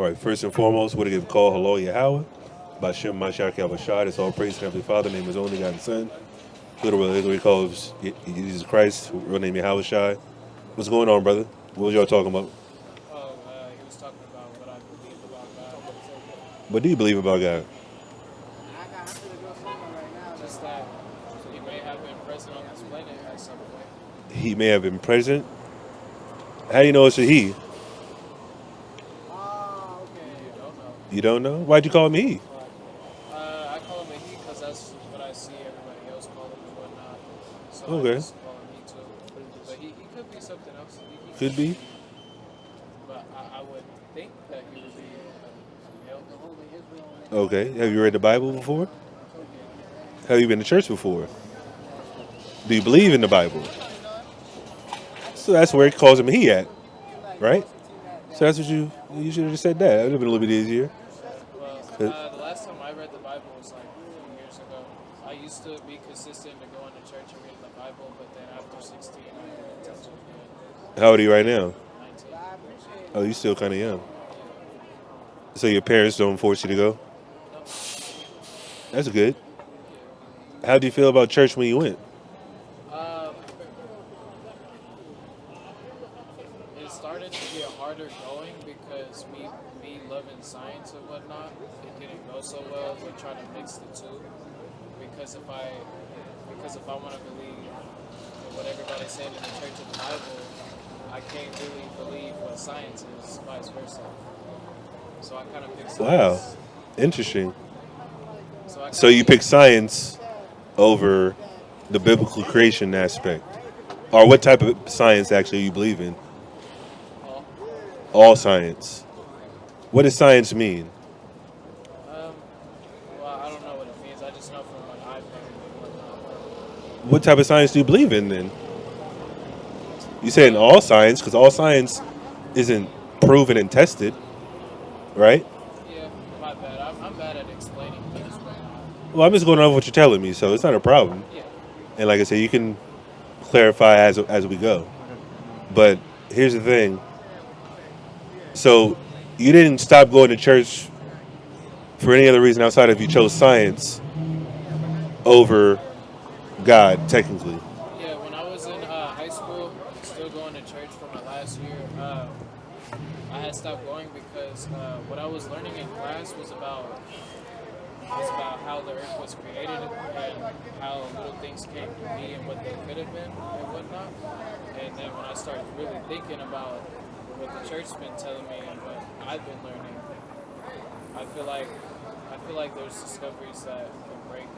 All right, first and foremost, we're going to give call hello Yahweh. Bashem Mashak Yahweh. It's all praise to Heavenly Father, name His only God and Son. Literally, we call Jesus Christ, real name Yahweh Shai. What's going on, brother? What was y'all talking about? He was talking about what I believe about God. What do you believe about God? Just that he may have been present on this planet at some point. He may have been present. How do you know it's a he? You don't know. You don't know? Why'd you call him he? I call him a he because that's what I see everybody else call him and whatnot. So Okay. I just call him he too. But he could be something else. Could be. But I would think that he would be a male. Okay. Have you read the Bible before? Have you been to church before? Do you believe in the Bible? So that's where it calls him he at, right? So that's what you should have just said that. That would have been a little bit easier. Well, the last time I read the Bible was like a few years ago. I used to be consistent to going to church and reading the Bible, but then after 16, I didn't touch it again. How old are you right now? 19. Oh, you still kind of young. So your parents don't force you to go? No. That's good. How do you feel about church when you went? It started to get harder going because me loving science and whatnot, it didn't go so well. We're trying to mix the two because if I want to believe in what everybody's saying in the church and the Bible, I can't really believe what science is, vice versa. So I kind of picked science. Wow. Interesting. So So you pick science over the biblical creation aspect. Or what type of science actually you believe in? All science. What does science mean? Well, I don't know what it means. I just know from what I've learned and whatnot. What type of science do you believe in then? You say in all science, because all science isn't proven and tested, right? Yeah, my bad. I'm bad at explaining things, but Well, I'm just going over what you're telling me, so it's not a problem. yeah. And like I said, you can clarify as we go. But here's the thing. So you didn't stop going to church for any other reason outside of you chose science over God, technically. Yeah, when I was in high school, still going to church for my last year, I had stopped going because what I was learning in class was about how the earth was created and how little things came to be and what they could have been and whatnot. And then when I started really thinking about what the church's been telling me and what I've been learning, I feel like there's discoveries that can break,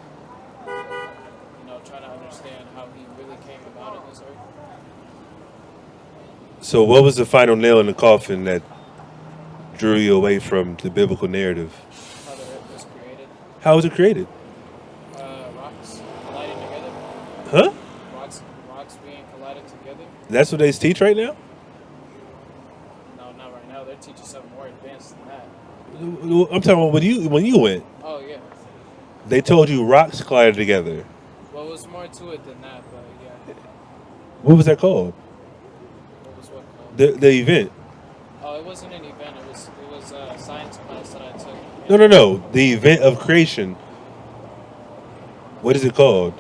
trying to understand how he really came about on this earth. So what was the final nail in the coffin that drew you away from the biblical narrative? How the earth was created. How was it created? Rocks colliding together. Huh? Rocks being collided together. That's what they teach right now? No, not right now. They're teaching something more advanced than that. I'm talking about when you went. Oh yeah. They told you rocks collided together. Well, it was more to it than that, but yeah. What was that called? What was what called? The event. Oh, it wasn't an event. It was a science class that I took. No. The event of creation. What is it called?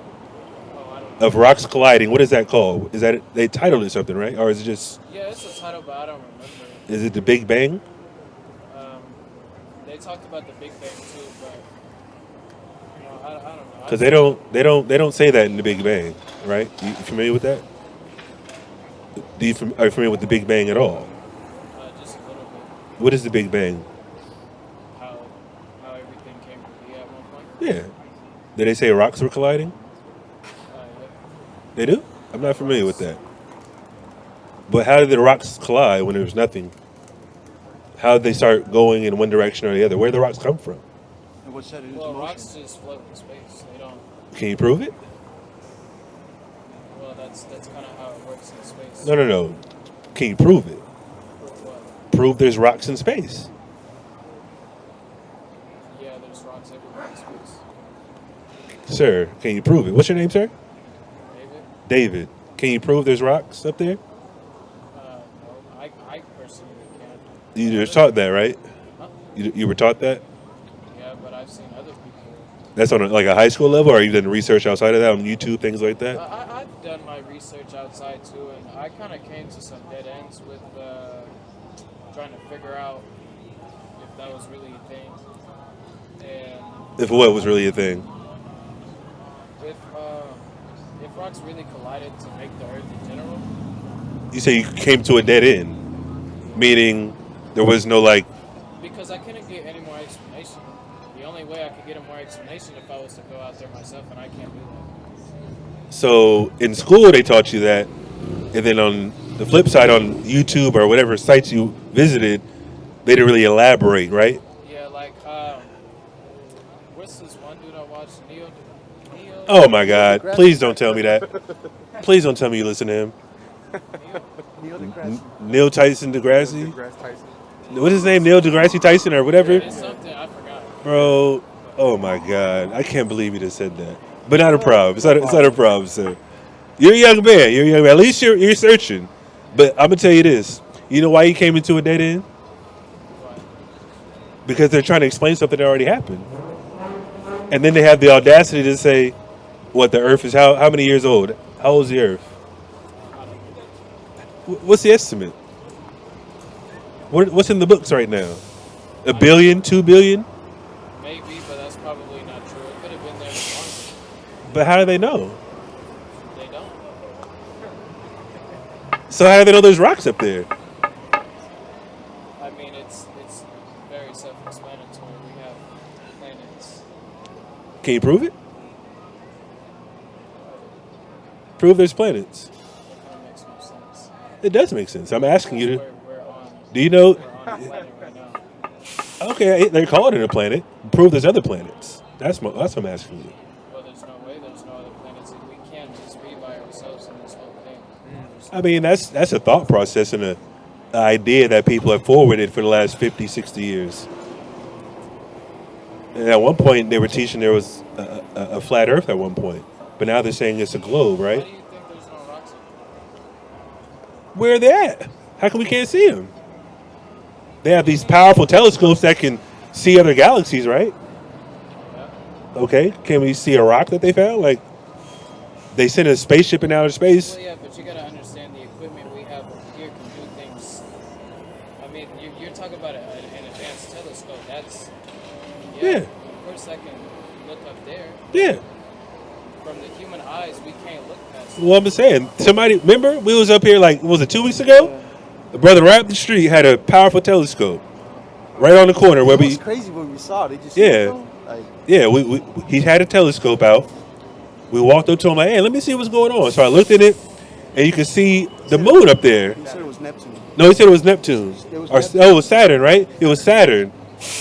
Oh, I don't know. Of rocks colliding. What is that called? Is that they titled it something, right? Or is it just? Yeah, it's a title, but I don't remember. Is it the Big Bang? They talked about the Big Bang too, but I don't know. Because they don't say that in the Big Bang, right? You familiar with that? Are you familiar with the Big Bang at all? Just a little bit. What is the Big Bang? How everything came to be at one point. Yeah. Did they say rocks were colliding? Yeah. They do? I'm not familiar with that. But how did the rocks collide when there was nothing? How did they start going in one direction or the other? Where did the rocks come from? And what set it into Well, motion? rocks just float in space. They don't. Can you prove it? Well, that's kind of how it works in space. No. Can you prove it? Prove what? Prove there's rocks in space. Yeah, there's rocks everywhere in space. Sir, can you prove it? What's your name, sir? David? David. Can you prove there's rocks up there? No, I personally can't. You just taught that, right? You were taught that? Yeah, but I've seen other people. That's on like a high school level, or you done research outside of that on YouTube, things like that? I've done my research outside too, and I kind of came to some dead ends with trying to figure out if that was really a thing. And If what was really a thing? if rocks really collided to make the Earth in general, You say you came to a dead end, meaning there was no like. because I couldn't get any more explanation. The only way I could get a more explanation if I was to go out there myself, and I can't do that. So in school they taught you that, and then on the flip side, on YouTube or whatever sites you visited, they didn't really elaborate, right? Yeah, like what's this one dude I watched? Neo. Oh my God! Please don't tell me that. Please don't tell me you listen to him. Neil deGrasse. Neil Tyson DeGrasse. deGrasse Tyson. What's his name? Neil deGrasse Tyson or whatever. It's something I forgot. Bro, oh my God! I can't believe you just said that. But not a problem. It's not a problem, sir. You're a young man. You're a young man. At least you're searching. But I'm gonna tell you this. You know why you came into a dead end? Because they're trying to explain something that already happened, and then they have the audacity to say, "What the Earth is how many years old? How old is the Earth? What's the estimate? What's in the books right now? A billion, 2 billion? Maybe, but that's probably not true. It could have been there longer. But how do they know? They don't. So how do they know there's rocks up there? I mean, it's very self-explanatory. We have planets. Can you prove it? Prove there's planets. That kind of makes no sense. It does make sense. I'm asking you to. We're on. Do you know? We're on a planet right now. Okay, they're calling it a planet. Prove there's other planets. That's what I'm asking you. Well, there's no way. There's no other planets. We can't just be by ourselves in this whole thing. I mean, that's a thought process and a idea that people have forwarded for the last 50, 60 years. And at one point, they were teaching there was a flat Earth at one point, but now they're saying it's a globe, Why right? do you think there's no rocks up Where are they at? How come we can't see them? They have these powerful telescopes that can see other galaxies, right? there? Okay, can we see a rock that they found? Like, they sent a spaceship in outer space. Well, yeah, but you gotta understand the equipment we have over here can do things. I mean, you're talking about an advanced telescope. That's Yeah. Of course, I can look up there. Yeah. From the human eyes, we can't look past. Well, I'm just saying. Somebody, remember, we was up here like, was it 2 weeks ago? The brother right up the street had a powerful telescope right on the corner where It was we. crazy when we saw it. They just Yeah. like Yeah, he had a telescope out. We walked up to him like, hey, let me see what's going on. So I looked at it, and you could see the moon up there. he said it was Neptune. No, he said it was Neptune. It was Or, Neptune. oh, it was Saturn, right? It was Saturn.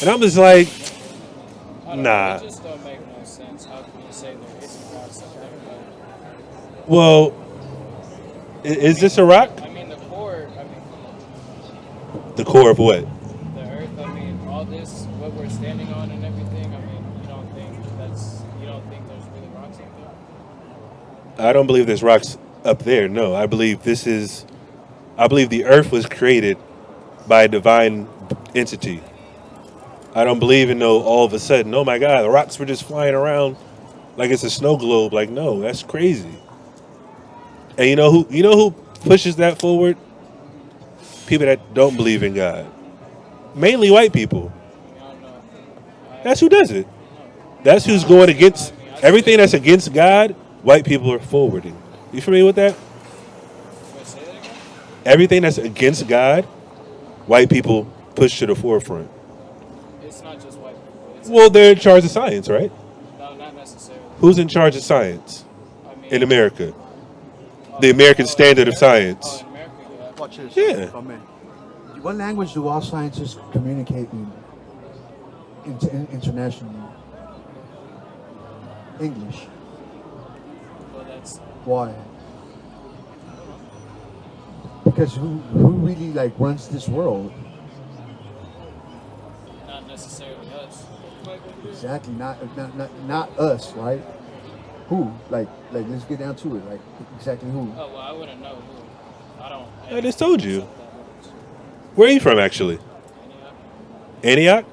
And I'm just like, I don't Nah. know, it just don't make no sense. How can you say there isn't rocks up there? well, is this a rock? I mean, the core. I mean, The core of what? the Earth. I mean, all this, what we're standing on and everything. I mean, you don't think there's really rocks up there? I don't believe there's rocks up there. No, I believe the Earth was created by a divine entity. I don't believe in no all of a sudden, oh my God, the rocks were just flying around like it's a snow globe. Like, no, that's crazy. And you know who pushes that forward? People that don't believe in God. Mainly white people. I don't know. That's who does it. That's who's going against everything that's against God, white people are forwarding. You familiar with that? Wait, say that again? Everything that's against God, white people push to the forefront. It's not just white people. It's Well, they're in charge of science, right? no, not necessarily. Who's in charge of science I mean, in America? The American standard of Oh, science. in America, yeah. Watch this. Yeah. Oh, man. What language do all scientists communicate in internationally? English. Well, that's Why? Because who really like runs this world? not necessarily us. Exactly. Not us, right? Who? Like let's get down to it. Like exactly who? Oh, well, I wouldn't know who. I don't. I just told you. Where are you from, actually? Antioch? Antioch?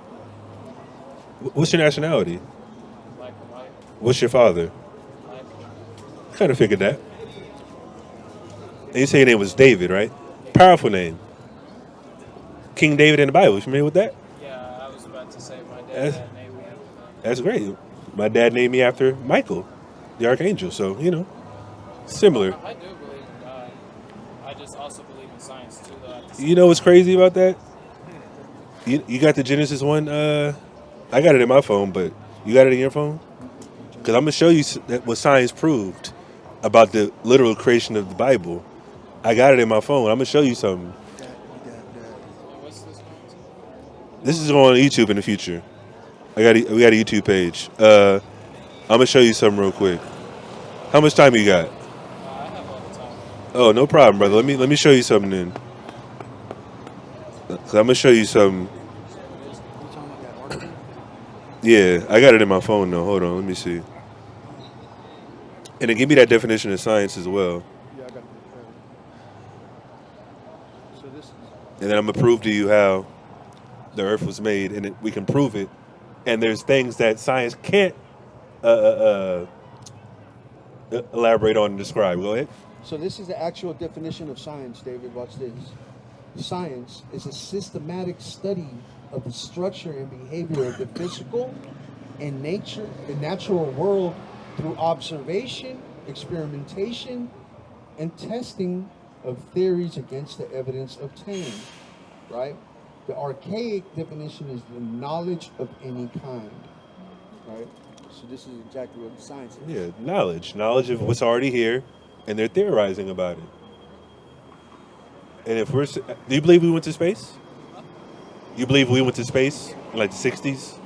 What's your nationality? Black and white, What's your father? black. Kind of figured that. And you say your name was David, right? Powerful name. King David in the Bible. You familiar with that? Yeah, I was about to say my dad That's, had named me after that. that's great. My dad named me after Michael, the archangel. So, similar. I do believe in God. I just also believe in science too, though. At the You same know what's crazy about that? You got the Genesis one? I got it in my phone, but you got it in your phone? Because I'm going to show you what science proved about the literal creation of the Bible. I got it in my phone. I'm going to show you something. and what's this going to? This is on YouTube in the future. We got a YouTube page. I'm going to show you something real quick. How much time you got? I have all the time. Oh, no problem, brother. Let me show you something then. 'Cause I'm going to show you something. So it is. You talking about that article? Yeah, I got it in my phone though. Hold on, let me see. And then give me that definition of science as well. Yeah, I got it. So this is And then I'm gonna prove to you how the Earth was made, and we can prove it. And there's things that science can't elaborate on and describe. Go ahead. this is the actual definition of science, David. Watch this. Science is a systematic study of the structure and behavior of the physical and the natural world through observation, experimentation, and testing of theories against the evidence obtained. Right? The archaic definition is the knowledge of any kind. Right? So this is exactly what science is. Yeah, knowledge of what's already here, and they're theorizing about it. And if do you believe we went to space? You believe we went to space in like the '60s?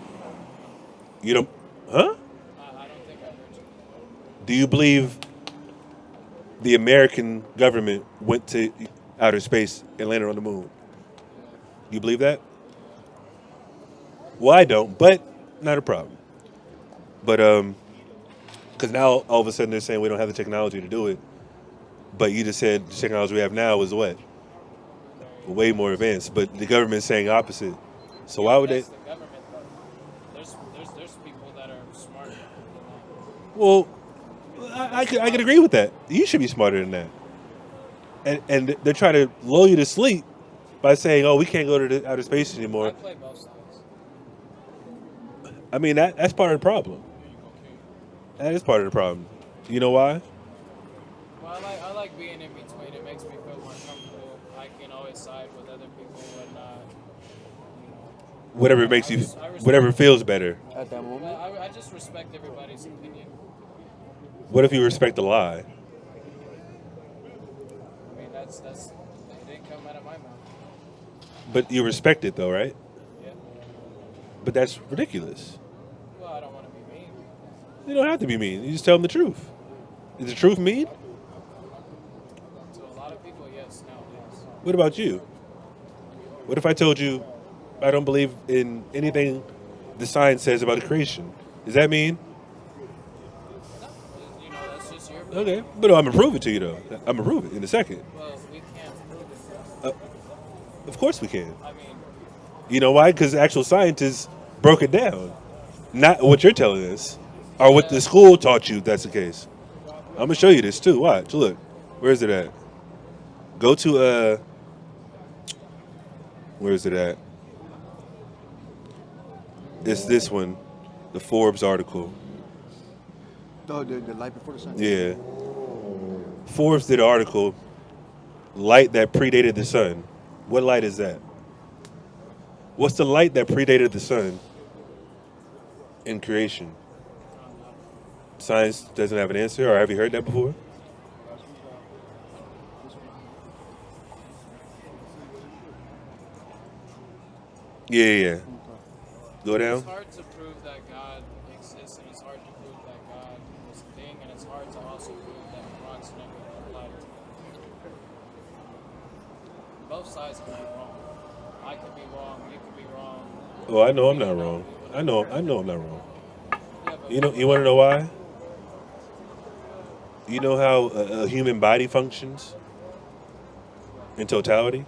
You don't, huh? I don't think I heard you. Do you believe the American government went to outer space and landed on the moon? You believe that? Well, I don't, but not a problem. But because now all of a sudden they're saying we don't have the technology to do it. But you just said the technology we have now is what? Way more advanced. But the government's saying opposite. So why would they? That's the government, though. There's people that are smarter than that. Well, I could agree with that. You should be smarter than that. And they're trying to lull you to sleep by saying, "Oh, we can't go to the outer space I anymore." play both sides. I mean, that's part of the problem. That is part of the problem. You know why? Well, I like being in between. It makes me feel more comfortable. I can always side with other people and Whatever makes you, I respect- whatever feels better. At that moment. well, I just respect everybody's opinion. What if you respect the lie? I mean, that's it didn't come out of my mouth. But you respect it though, right? Yeah. But that's ridiculous. Well, I don't want to be mean. You don't have to be mean. You just tell them the truth. Is the truth mean? To a lot of people, yes, nowadays. What about you? What if I told you I don't believe in anything the science says about the creation? Does that mean? No, that's just your Okay. But I'm going to prove it to you, though. I'm going to prove it in a second. Well, we can't prove it. Of course we can. I mean, You know why? Because actual scientists broke it down. Not what you're telling us. Or what the school taught you that's the case. I'm going to show you this, too. Watch. Look. Where is it at? Go to, where is it at? It's this one. The Forbes article. Oh, the light before the sun. Yeah. Forbes did an article, light that predated the sun. What light is that? What's the light that predated the sun in creation? Science doesn't have an answer, or have you heard that before? Yeah. Go down. it's hard to prove that God exists, and it's hard to prove that God was a thing, and it's hard to also prove that rocks never applied. Both sides can be wrong. I could be wrong. You could be wrong. Oh, I know I'm not wrong. I know I'm not wrong. Yeah, but You want to know why? You know how a human body functions in totality?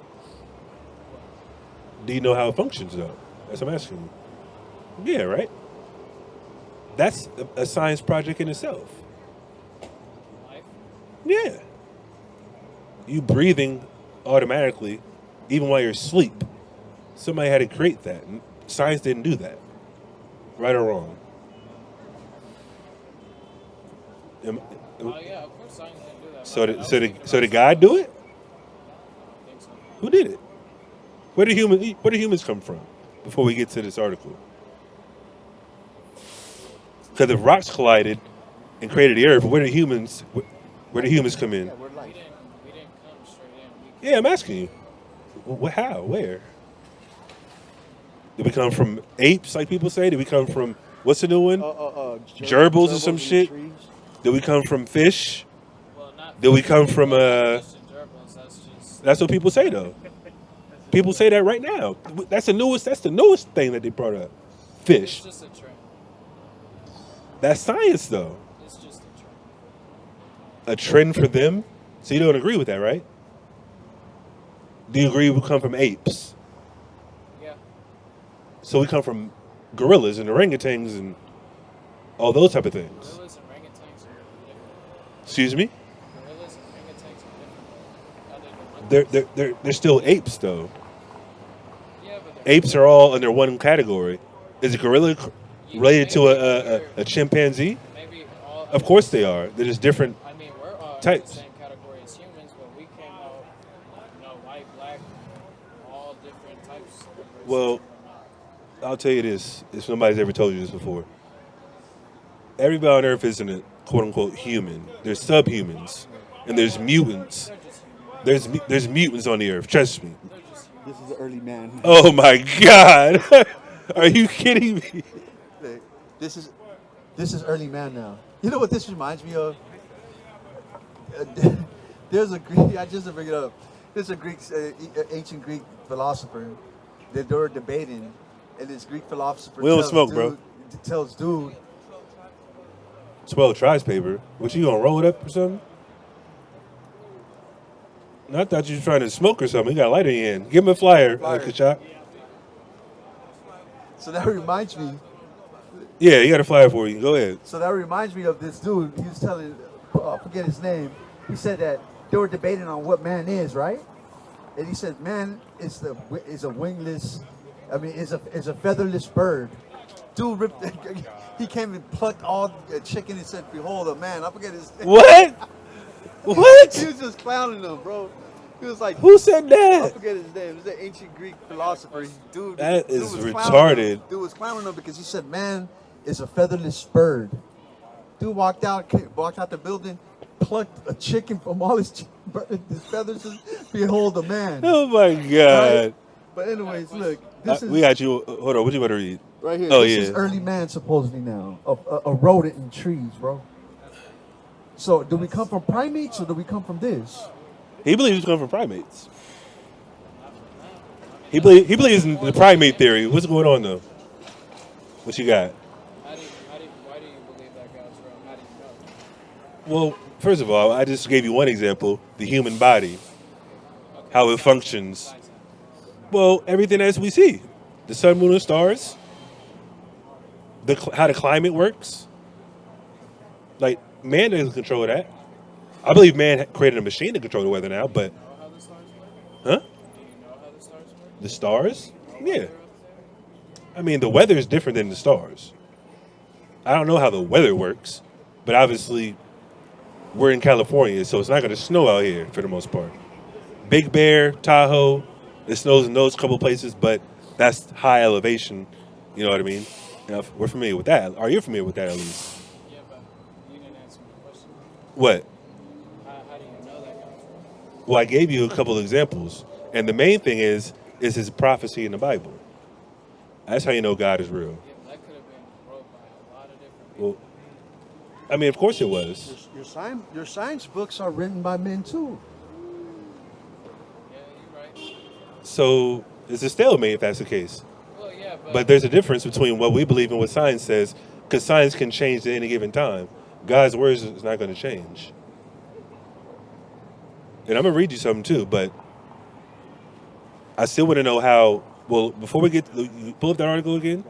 Do you know how it functions, though? That's what I'm asking you. Yeah, right. That's a science project in itself. Life. Yeah. You breathing automatically, even while you're asleep. Somebody had to create that. Science didn't do that. Right or wrong? Am- Oh yeah, of course science didn't do that. So, That did, was so, the did, so did first God do it? I think so. Who did it? Where do humans come from? Before we get to this article, because if rocks collided and created the Earth, where do humans come in? Yeah, we're We life. didn't we didn't come straight in. We Yeah, I'm asking you. How? Where? Did we come from apes, like people say? Did we come from what's the new one? Gerbils or some in shit? trees. Did we come from fish? well not Did we come from fish and gerbils, that's just That's what people say though. People say that right now. That's the newest thing that they brought up. it's Fish. just a trend. That's science though. It's just a trend. A trend for them. So you don't agree with that, right? Do you agree we come from apes? Yeah. So we come from gorillas and orangutans and all those type of things. Gorillas and orangutans are different. Excuse me? Gorillas and orangutans are different. Other than They're still apes though. yeah, but they're Apes are all under one category. Is a gorilla related to a chimpanzee? maybe all Of course they are. They're just different. I mean, we're all in Types. the same category as humans, but we came out, white, black, all different types. of races. Well, I'll tell you this, if somebody's ever told you this before. Everybody on Earth isn't a quote unquote human. There's subhumans and there's mutants. they're just humans. There's mutants on the Earth, trust me. They're just humans. This is the early man. Oh my God. Are you kidding me? Look, This is early man now. You know what this reminds me of? There's a Greek. I just to bring it up. There's a Greek, ancient Greek philosopher that they were debating, and this Greek philosopher We don't tells smoke, dude, bro. tells dude, Swell tries paper. What, you gonna roll it up or something? No, I thought you were trying to smoke or something. You got a lighter in your hand. Give him a flyer, Flyer. Kachak. so that reminds me. Yeah, he got a flyer for you. Go ahead. So that reminds me of this dude. He was telling, I forget his name. He said that they were debating on what man is, right? And he said, man is a wingless. I mean, is a featherless bird. Dude ripped. He came and plucked all the chicken and said, "Behold, a man." I forget his name. What? He What? was just clowning them, bro. He was like, Who said I that? forget his name. It was an ancient Greek philosopher. Dude, That dude is was clowning retarded. him. Dude was clowning him because he said, "Man is a featherless bird." Dude walked out the building, plucked a chicken from all his feathers. And, behold, a man. Oh my Right? God. But anyways, look, this is We got you. Hold on. What you want to read? right here. Oh, This yeah. is early man supposedly now. A rodent in trees, bro. So do we come from primates or do we come from this? He believes we come from primates. He believes in the primate theory. What's going on though? What you got? Why do you believe that God's real? How do you know? Well, first of all, I just gave you one example: the human body, how it functions. Besides that. Well, everything as we see, the sun, moon, and stars, how the climate works. Like, man doesn't control that. I believe man created a machine to control the weather now, but, Know how the stars work? huh? Do you know how the stars work? The stars? Yeah. I mean, the weather is different than the stars. I don't know how the weather works, but obviously, we're in California, so it's not going to snow out here for the most part. Big Bear, Tahoe, it snows in those couple places, but that's high elevation. You know what I mean? You know, we're familiar with that. Are you familiar with that at least? Yeah, but you didn't answer my question. What? How do you know that God's real? Well, I gave you a couple of examples, and the main thing is his prophecy in the Bible. That's how you know God is real. Yeah, but that could have been wrote by a lot of different people. Well, I mean, of course it was. Your science books are written by men too. Yeah, you're right. So it's a stalemate if that's the case. Well, yeah, But there's a difference between what we believe and what science says, because science can change at any given time. God's words is not going to change. And I'm going to read you something too, but I still want to know how. Well, before we get, you pull up that article again.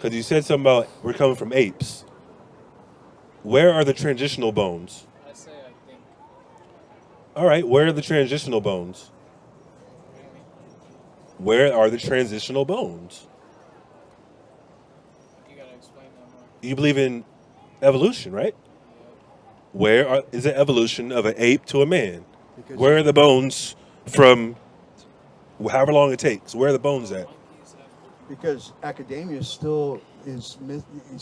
Because you said something about we're coming from apes. Where are the transitional bones? I say I think. All right, where are the transitional bones? Where are the transitional bones? You gotta explain that more. You believe in evolution, right? Is the evolution of an ape to a man? Because Where are the bones from however long it takes? Where are the bones at? Monkeys have because academia still is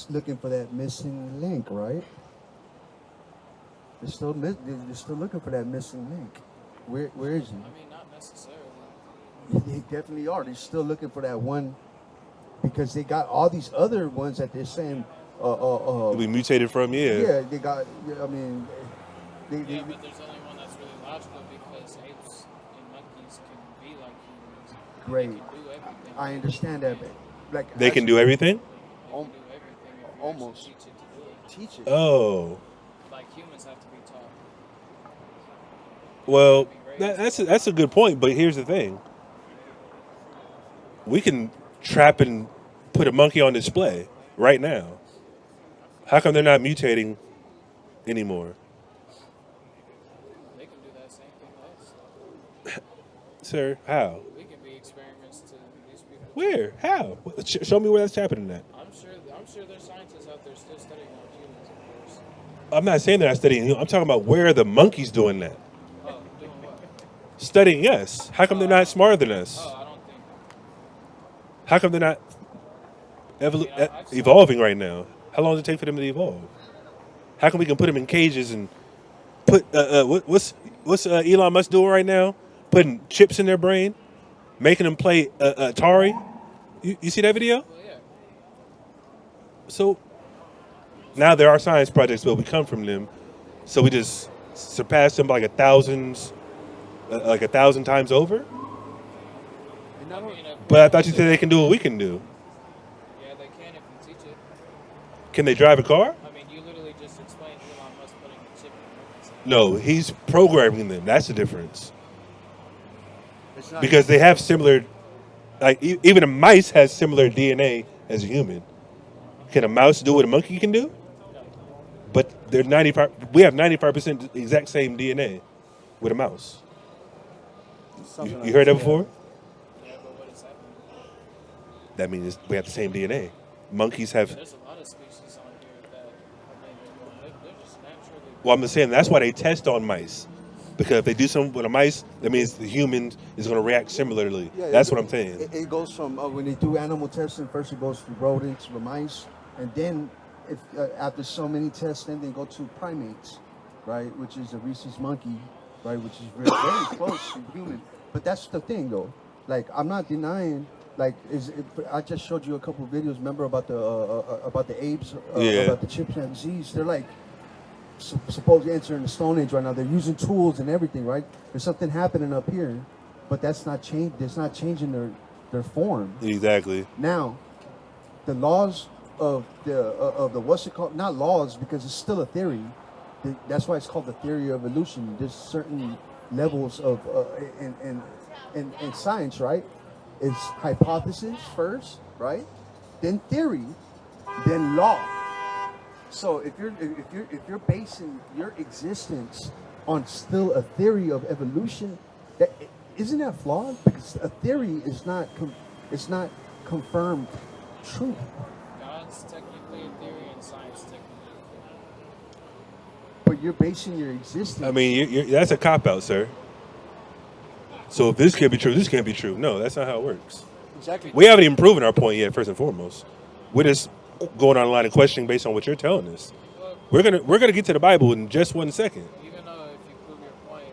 looking for that missing link, right? They're still looking for that missing link. Where is he? I mean, not necessarily. They definitely are. They're still looking for that one because they got all these other ones that they're saying. We mutated from, Yeah, they got. I mean, Yeah, but there's only one that's really logical because apes and monkeys can be like humans. Great. They can do everything. I understand that, but like They can do everything? They can do everything if you Almost. actually teach it to do it. teach it. Oh. Like humans have to be taught. Well, that's a good point, but here's the thing. We can trap and put a monkey on display right now. How come they're not mutating anymore? They can do that same thing to us. Sir, how? We can be experiments to these people. Where? How? Show me where that's happening at. I'm sure there's scientists out there still studying on humans, of course. I'm not saying they're not studying you. I'm talking about where are the monkeys doing that? Oh, doing what? Studying us. How come they're not smarter than us? Oh, I don't think. How come they're not I've saw- evolving right now? How long does it take for them to evolve? How come we can put them in cages and put what's Elon Musk doing right now? Putting chips in their brain, making them play Atari. You see that video? Well, yeah. So now there are science projects, but we come from them, so we just surpass them by like a thousand times over. And not only- But I thought you said they can do what we can do. Yeah, they can if you teach it. Can they drive a car? I mean, you literally just explained Elon Musk putting a chip in your brain. No, he's programming them. That's the difference. it's not Because they have similar, like even a mice has similar DNA as a human. Can a mouse do what a monkey can do? But they're 95. We have 95% exact same DNA with a mouse. something You heard that like before? Yeah, but what is happening? That means we have the same DNA. Monkeys have. There's a lot of species on here that they're just naturally. Well, I'm just saying that's why they test on mice. Because if they do something with a mice, that means the human is going to react similarly. Yeah, That's what I'm saying. It goes from when they do animal testing. First, it goes to rodents, to mice, and then if after so many tests, then they go to primates, right? Which is a rhesus monkey, right? Which is very close to human. But that's the thing, though. Like I'm not denying. Like I just showed you a couple of videos. Remember about the apes, Yeah. about the chimpanzees. They're like supposed to enter in the Stone Age right now. They're using tools and everything, right? There's something happening up here, but that's not change. It's not changing their form. Exactly. Now, the laws of the what's it called? Not laws because it's still a theory. That's why it's called the theory of evolution. There's certain levels of in science, right? It's hypothesis first, right? Then theory, then law. So if you're basing your existence on still a theory of evolution, isn't that flawed? Because a theory is not confirmed truth. God's technically a theory and science technically a theory. But you're basing your existence. I mean, that's a cop out, sir. So if this can't be true, this can't be true. No, that's not how it works. exactly. We haven't even proven our point yet. First and foremost, we're just going online and questioning based on what you're telling us. Well, We're gonna get to the Bible in just 1 second. even though if you prove your point,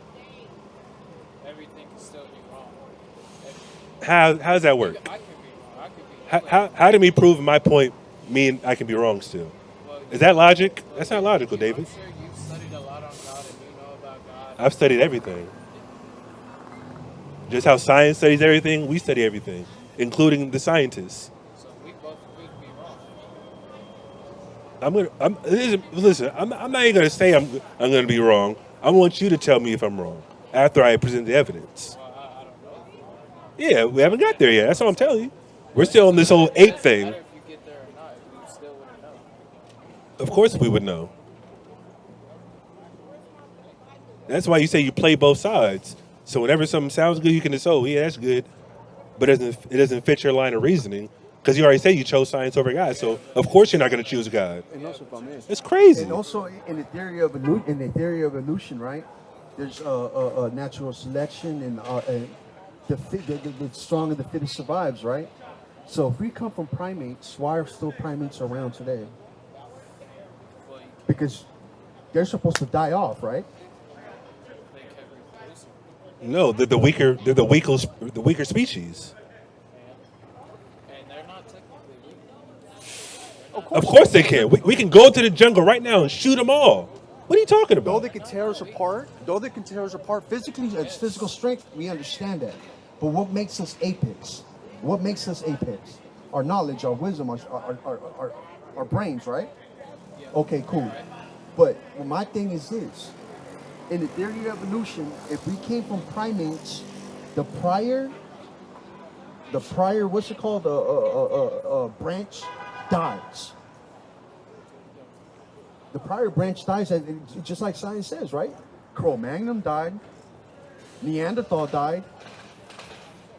everything can still be wrong. How does that work? I can be wrong. I could be. How do me prove my point mean I can be wrong still? Well, Is that logic? That's not logical, David. I'm sure you've studied a lot on God and you know about God. I've studied everything. Just how science studies everything, we study everything, including the scientists. So we both could be wrong. Listen. I'm not even gonna say I'm gonna be wrong. I want you to tell me if I'm wrong after I present the evidence. Well, I don't know. Yeah, we haven't got there yet. That's all I'm telling you. We're still on this whole ape It doesn't thing. matter if you get there or not. Of course we would know. That's why you say you play both sides. So whenever something sounds good, you can just, oh, yeah, that's good. But it doesn't fit your line of reasoning because you already say you chose science over God. So of course you're not going to choose God. And also, if I may, It's crazy. and also in the theory of evolution, right? There's natural selection, and the strong and the fittest survives, right? So if we come from primates, why are still primates around today? Because they're supposed to die off, right? They kept reproducing. No, they're the weaker species. And they're not technically weak. Of course they can. We can go to the jungle right now and shoot them all. What are you talking Though about? they can tear us apart physically, it's physical strength, we understand that. But what makes us apex? What makes us apex? Our knowledge, our wisdom, our brains, right? Okay, cool. But my thing is this. In the theory of evolution, if we came from primates, the prior, what's it called? Branch dies. The prior branch dies, just like science says, right? Cro-Magnon died. Neanderthal died.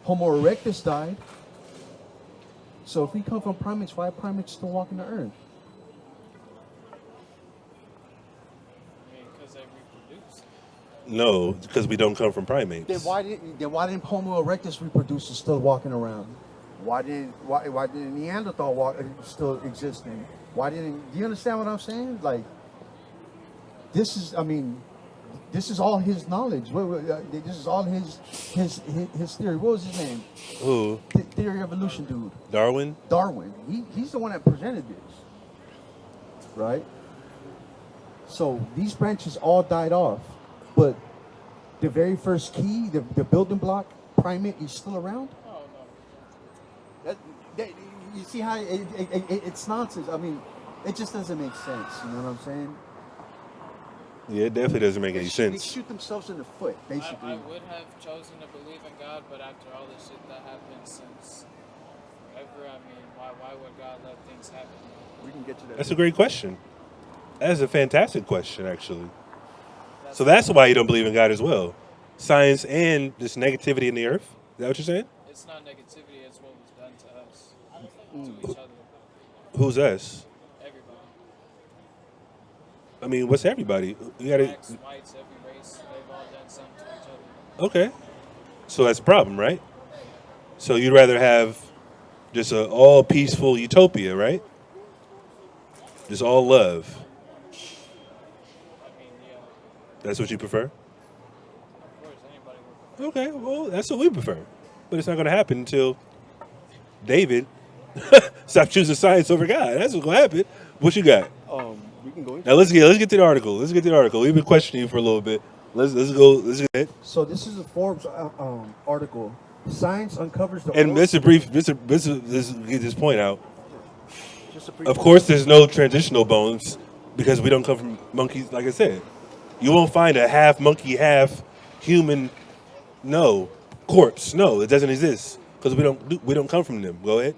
Homo erectus died. So if we come from primates, why are primates still walking the earth? Because they reproduce. No, because we don't come from primates. Then why didn't Homo erectus reproduce and still walking around? Why didn't Neanderthal still existing? Do you understand what I'm saying? Like, this is all his knowledge. This is all his theory. What was his name? Who? Theory of evolution dude. Darwin? Darwin. He's the one that presented this. Right? So these branches all died off. But the very first key, the building block, primate, is still around? Oh, no. You see how it's nonsense. I mean, it just doesn't make sense. You know what I'm saying? Yeah, it definitely doesn't make any They sense. shoot themselves in the foot, basically. I would have chosen to believe in God, but after all the shit that happened since ever, I mean, why would God let things happen? We can get to that. That's a great question. That is a fantastic question, actually. So that's why you don't believe in God as well. Science and this negativity in the earth? Is that what you're saying? It's not negativity, it's what was done to us, to each other, Who's us? everybody. I mean, what's everybody? You gotta. Blacks, whites, every race, they've all done something to each other. Okay. So that's a problem, right? So you'd rather have just an all peaceful utopia, right? Just all love. I mean, yeah, That's what you prefer? of course, anybody would prefer. Okay, well, that's what we prefer. But it's not going to happen until David stops choosing science over God. That's what's going to happen. What you got? We can go into Now let's get to the article. Let's get to the article. We've been questioning you for a little bit. Let's get it. So this is a Forbes article. Science uncovers the And just to get this point out. Just a brief- Of course, there's no transitional bones because we don't come from monkeys. Like I said, you won't find a half monkey, half human. No corpse. No, it doesn't exist because we don't come from them. Go ahead.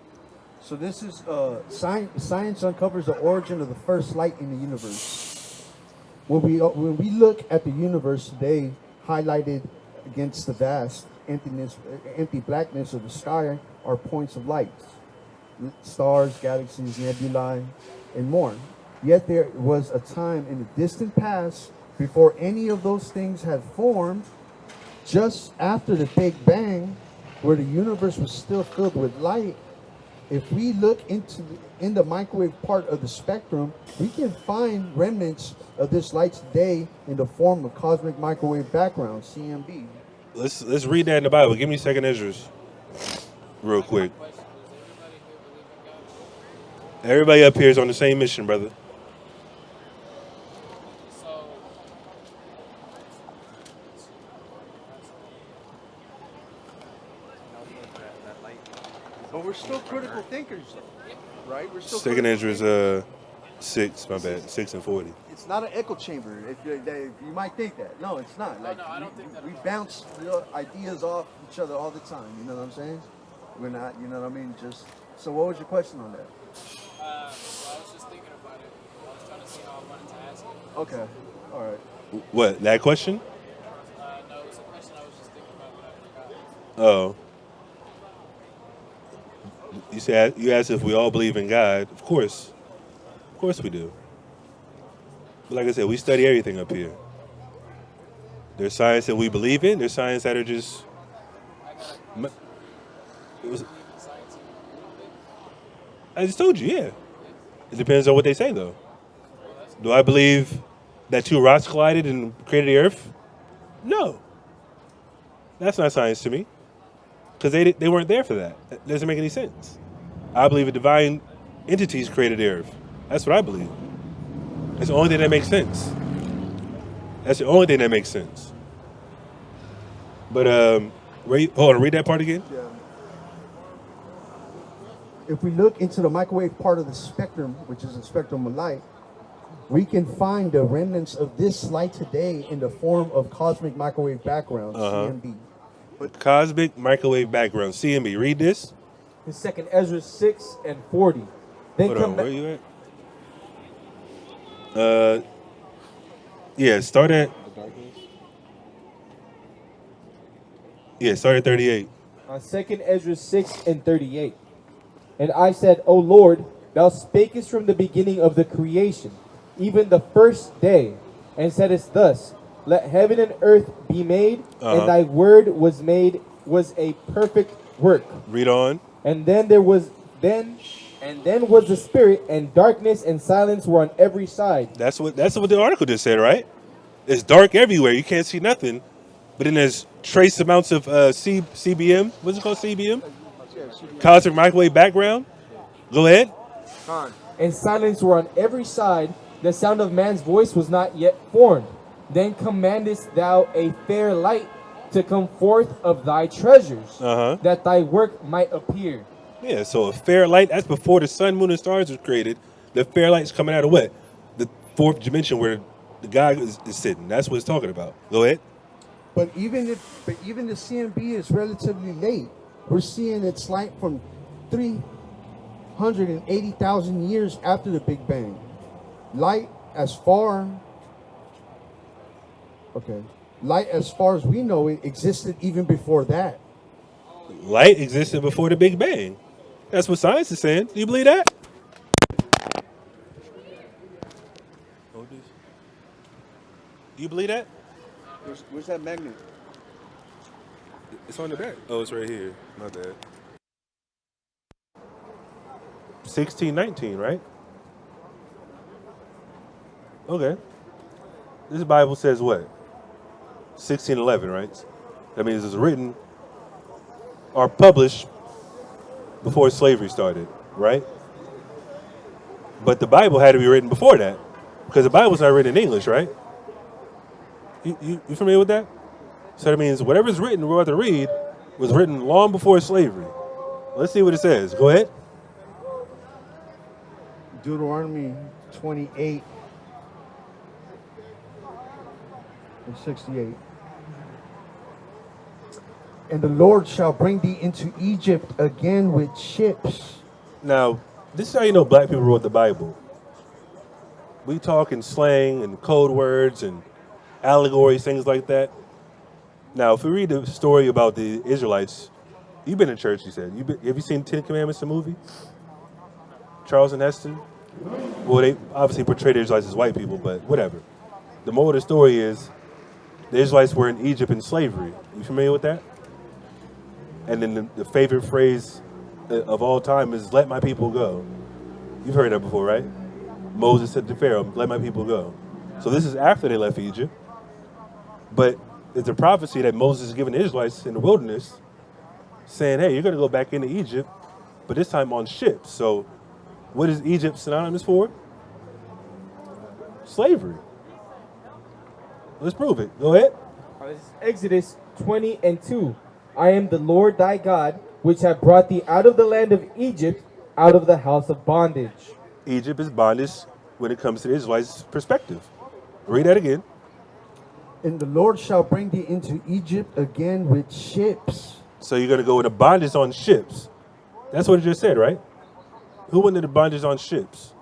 So this is science uncovers the origin of the first light in the universe. When we look at the universe today, highlighted against the vast empty blackness of the sky are points of light, stars, galaxies, nebulae, and more. Yet there was a time in the distant past before any of those things had formed, just after the Big Bang, where the universe was still filled with light. If we look in the microwave part of the spectrum, we can find remnants of this light today in the form of cosmic microwave background, CMB. Let's read that in the Bible. Give me 2nd Esdras, real quick. Question, does everybody here believe in God? Everybody up here is on the same mission, brother. So, But we're still critical thinkers, though, right? We're still 2nd critical Esdras 6, my bad, 6 and 40. It's not an echo chamber. If you might think that. No, it's not. no, I don't think that We at all. bounce ideas off each other all the time. You know what I'm saying? We're not. You know what I mean? So what was your question on that? so I was just thinking about it. I was trying Okay. All right. What, that question? No, it was a question I was just thinking about, but I forgot. Oh, you asked if we all believe in God. Of course we do. But like I said, we study everything up here. There's science that we believe in. There's science that are just. I got a m- question. It Do you was, believe in science and Neuralink? I just told you, yeah. It depends on what they say, though. Well, that's Do I believe that two rocks collided and created the Earth? No, that's not science to me because they weren't there for that. That doesn't make any sense. I believe a divine entities created the Earth. That's what I believe. That's the only thing that makes sense. That's the only thing that makes sense. But hold on, read that part again. Yeah. If we look into the microwave part of the spectrum, which is the spectrum of light, we can find the remnants of this light today in the form of cosmic microwave background, CMB. Cosmic microwave background, CMB. Read this. In 2nd Ezra 6 and 40. Then Hold come on, where are you at? Yeah, start at. Yeah, start at 38. on 2nd Ezra 6 and 38. And I said, O Lord, thou spakest from the beginning of the creation, even the first day, and saidest thus, let heaven and earth be made, and thy word was a perfect work. Read on. And then was the spirit, and darkness and silence were on every side. That's what the article just said, right? It's dark everywhere. You can't see nothing. But then there's trace amounts of CBM. What's it called? CBM? Cosmic microwave background. Go ahead. And silence were on every side. The sound of man's voice was not yet formed. Then commandest thou a fair light to come forth of thy treasures, that thy work might appear. Yeah, so a fair light, that's before the sun, moon, and stars was created. The fair light's coming out of what? The fourth dimension where the guy is sitting. That's what it's talking about. Go ahead. But even the CMB is relatively late. We're seeing its light from 380,000 years after the Big Bang. Light as far as we know it existed even before that. Light existed before the Big Bang. That's what science is saying. Do you believe that? Do you believe that? Where's that magnet? It's on the back. Oh, it's right here. My bad. 1619, right? Okay. This Bible says what? 1611, right? That means it's written or published before slavery started, right? But the Bible had to be written before that because the Bible's not written in English, right? You familiar with that? So that means whatever's written, we're about to read, was written long before slavery. Let's see what it says. Go ahead. Deuteronomy 28 and 68. And the Lord shall bring thee into Egypt again with ships. Now, this is how you know black people wrote the Bible. We talk in slang and code words and allegories, things like that. Now, if we read the story about the Israelites, you've been in church, you said. Have you seen Ten Commandments, the movie? Charleston Heston? Well, they obviously portray the Israelites as white people, but whatever. The moral of the story is the Israelites were in Egypt in slavery. You familiar with that? And then the favorite phrase of all time is, let my people go. You've heard that before, right? Moses said to Pharaoh, let my people go. So this is after they left Egypt. But it's a prophecy that Moses is giving the Israelites in the wilderness, saying, hey, you're going to go back into Egypt, but this time on ships. So what is Egypt synonymous for? Slavery. Let's prove it. Go ahead. This is Exodus 20 and 2. I am the Lord thy God, which have brought thee out of the land of Egypt, out of the house of bondage. Egypt is bondage when it comes to the Israelites' perspective. Read that again. And the Lord shall bring thee into Egypt again with ships. So you're going to go into bondage on ships. That's what it just said, right? Who went into bondage on ships?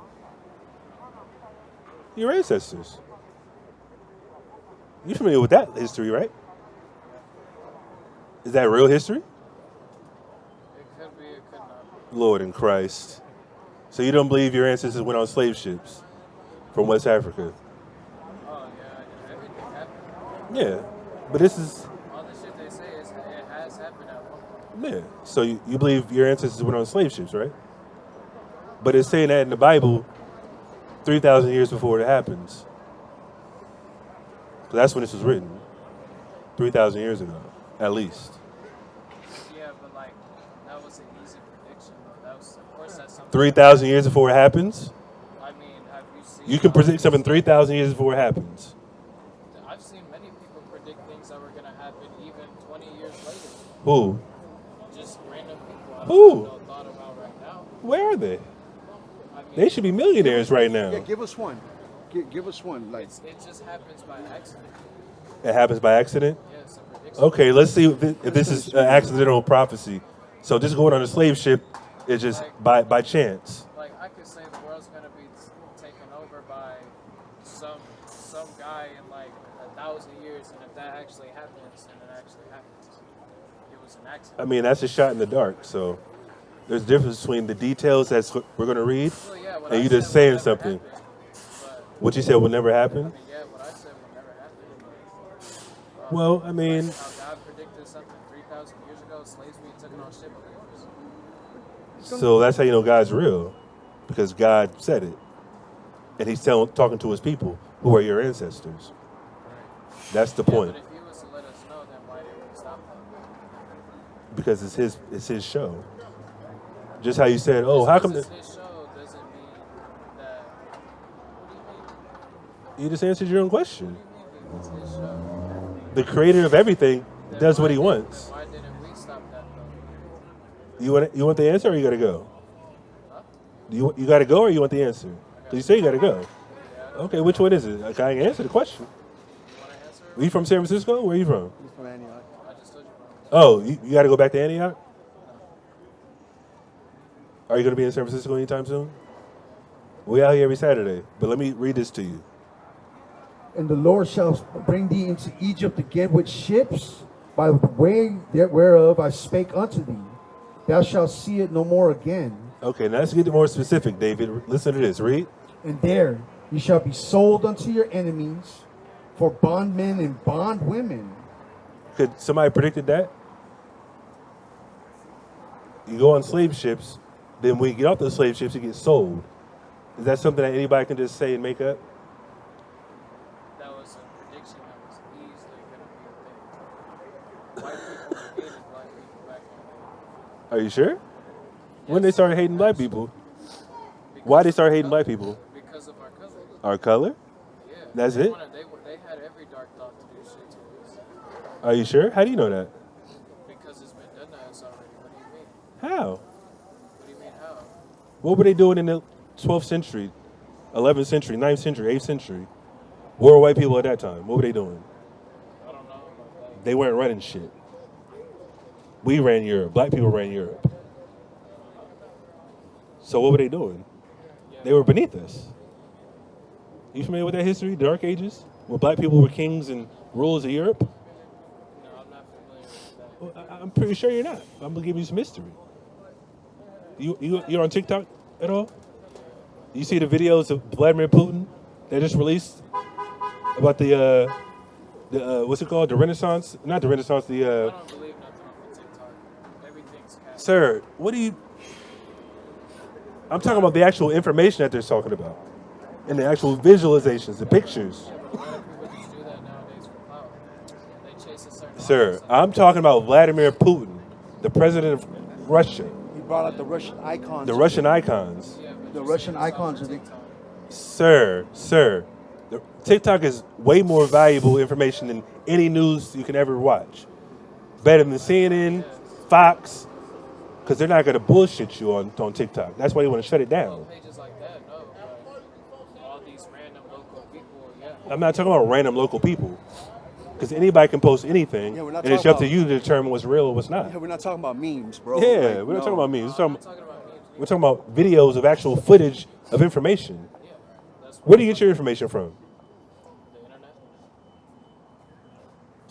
Your ancestors. You're familiar with that history, right? Is that real history? It could be, it could not be. Lord in Christ. So you don't believe your ancestors went on slave ships from West Africa? Oh yeah, everything happened. Yeah. But this is, All the shit they say is it has happened at one point. yeah. So you believe your ancestors went on slave ships, right? But it's saying that in the Bible 3,000 years before it happens. So that's when this was written. 3,000 years ago, at least. Yeah, but like that was an easy prediction. Though. That was, of course, that's something. 3,000 years before it happens? I mean, have you seen? You can predict something 3,000 years before it happens. I've seen many people predict things that were gonna happen even 20 years later. Who? Just random people. I don't Who? have no thought about right now. Where are they? I mean, They should be millionaires right Yeah, now. give us one. Give us one. Like, it just happens by accident. It happens by accident? Yeah, it's a prediction. Okay, let's see if this is an accidental prophecy. So just going on a slave ship is just by chance. Like I could say the world's gonna be taken over by some guy in like 1,000 years, and if that actually happens, then it actually happens. It was an accident. I mean, that's a shot in the dark. So there's a difference between the details that we're going to read Well, yeah, what and I you just said saying will never something. happen, but, What you said will never happen? I mean, yeah, what I said will never happen. But, Well, I mean, like how God predicted something 3,000 years ago, slaves being taken on ship. so that's how you know God's real, because God said it. And he's talking to his people who are your ancestors. That's the point. But if he was to let us know, then why didn't we stop that? Because it's his show. Just how you said, oh, how come Just 'cause it's his show doesn't mean that. What do you mean? you just answered your own question. What do you mean it's his show? The creator of everything Then does what why he didn't- wants. Why didn't we stop that though? You want the answer or you gotta go? Huh? You gotta go or you want the answer? 'Cause you say you gotta go. Yeah. Okay, which one is it? I can answer the question. You want to answer? Are you from San Francisco? Where are you from? he's from Antioch. I just told you. Oh, you got to go back to Antioch? Are you going to be in San Francisco anytime soon? We out here every Saturday, but let me read this to you. And the Lord shall bring thee into Egypt again with ships, by the way whereof I spake unto thee. Thou shalt see it no more again. Okay, now let's get more specific, David. Listen to this. Read. And there you shall be sold unto your enemies for bondmen and bondwomen. Could somebody predicted that? You go on slave ships, then when you get off the slave ships, you get sold. Is that something that anybody can just say and make up? That was a prediction that was easily going to be a thing. White people hated black people back in the day. Are you sure? When they started hating black people? Because Why they started hating black people? Because of our color. Our color? Yeah. That's they it? They had every dark thought to do shit to us. Are you sure? How do you know that? Because it's been done to us already. What do you mean? How? What do you mean how? What were they doing in the 12th century, 11th century, 9th century, 8th century? Where were white people at that time? What were they doing? I don't know about that. They weren't running shit. We ran Europe. Black people ran Europe. So what were they doing? They were beneath us. You familiar with that history? Dark Ages? When black people were kings and rulers of Europe? No, I'm not familiar with that. Well, I'm pretty sure you're not. I'm gonna give you some history. You're on TikTok at all? You see the videos of Vladimir Putin that just released about the what's it called? The Renaissance? Not the Renaissance. I don't believe nothing off of TikTok. Everything's cast. Sir, what do you? I'm talking about the actual information that they're talking about, and the actual visualizations, the pictures. Yeah, but a lot of people just do that nowadays for power. They chase a certain Sir, audience. I'm talking about Vladimir Putin, the president of Russia, He brought out the Russian icons. the Russian icons. Yeah, but The you Russian see this icons off are of the- TikTok. Sir, TikTok is way more valuable information than any news you can ever watch. Better than CNN, Fox, because they're not going to bullshit you on TikTok. That's why they want to shut it Well, down. pages like that, no. But all these random local people, yeah. I'm not talking about random local people, because anybody can post anything, Yeah, we're not and it's talking up to about- you to determine what's real and what's not. Yeah, we're not talking about memes, bro. Yeah, Like, we're not no. talking about memes. I'm not talking about memes. We're talking about videos of actual footage of information. Yeah, that's Where do you get your information from? the internet.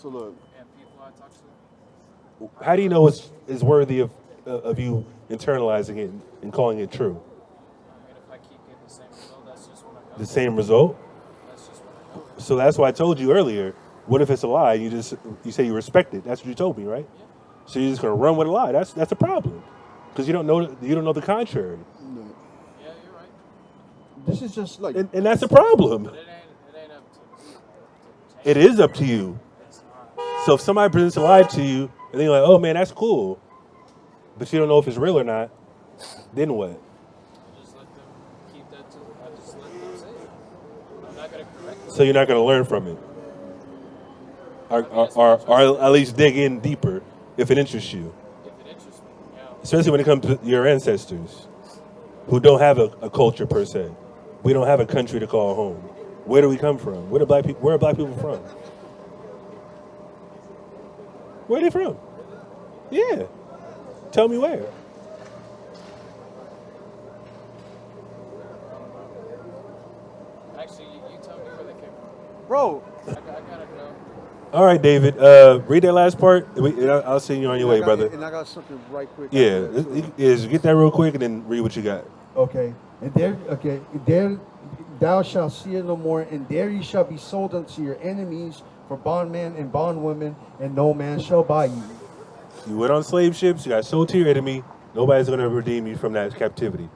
So look, and people I talk to. How do you know it's worthy of you internalizing it and calling it true? I mean, if I keep getting the same result, that's just what I know. The same result? That's just what I know. So that's why I told you earlier, what if it's a lie? You say you respect it. That's what you told me, right? Yeah. So you're just gonna run with a lie. That's a problem. Because you don't know the contrary. no. Yeah, you're right. This is just like And that's a problem. But it ain't up to me. To It is up to you. It's not. So if somebody presents a lie to you and they're like, oh man, that's cool, but you don't know if it's real or not, then what? I just let them keep that to. I just let them say it. I'm not gonna correct them. So you're not gonna learn from it. Or at least dig in deeper if it interests you. If it interests me, yeah. Especially when it comes to your ancestors, who don't have a culture per se. We don't have a country to call home. Where do we come from? Where are black people from? Where are they from? Yeah. Tell me where. Actually, you tell me where they came from. bro. I gotta go. All right, David. Read that last part. I'll send you on your way, brother. And I got something right quick. Yeah, after that, too. get that real quick and then read what you got. Okay, there thou shalt see it no more, and there you shall be sold unto your enemies for bondman and bondwoman, and no man shall buy you. You went on slave ships. You got sold to your enemy. Nobody's going to redeem you from that captivity.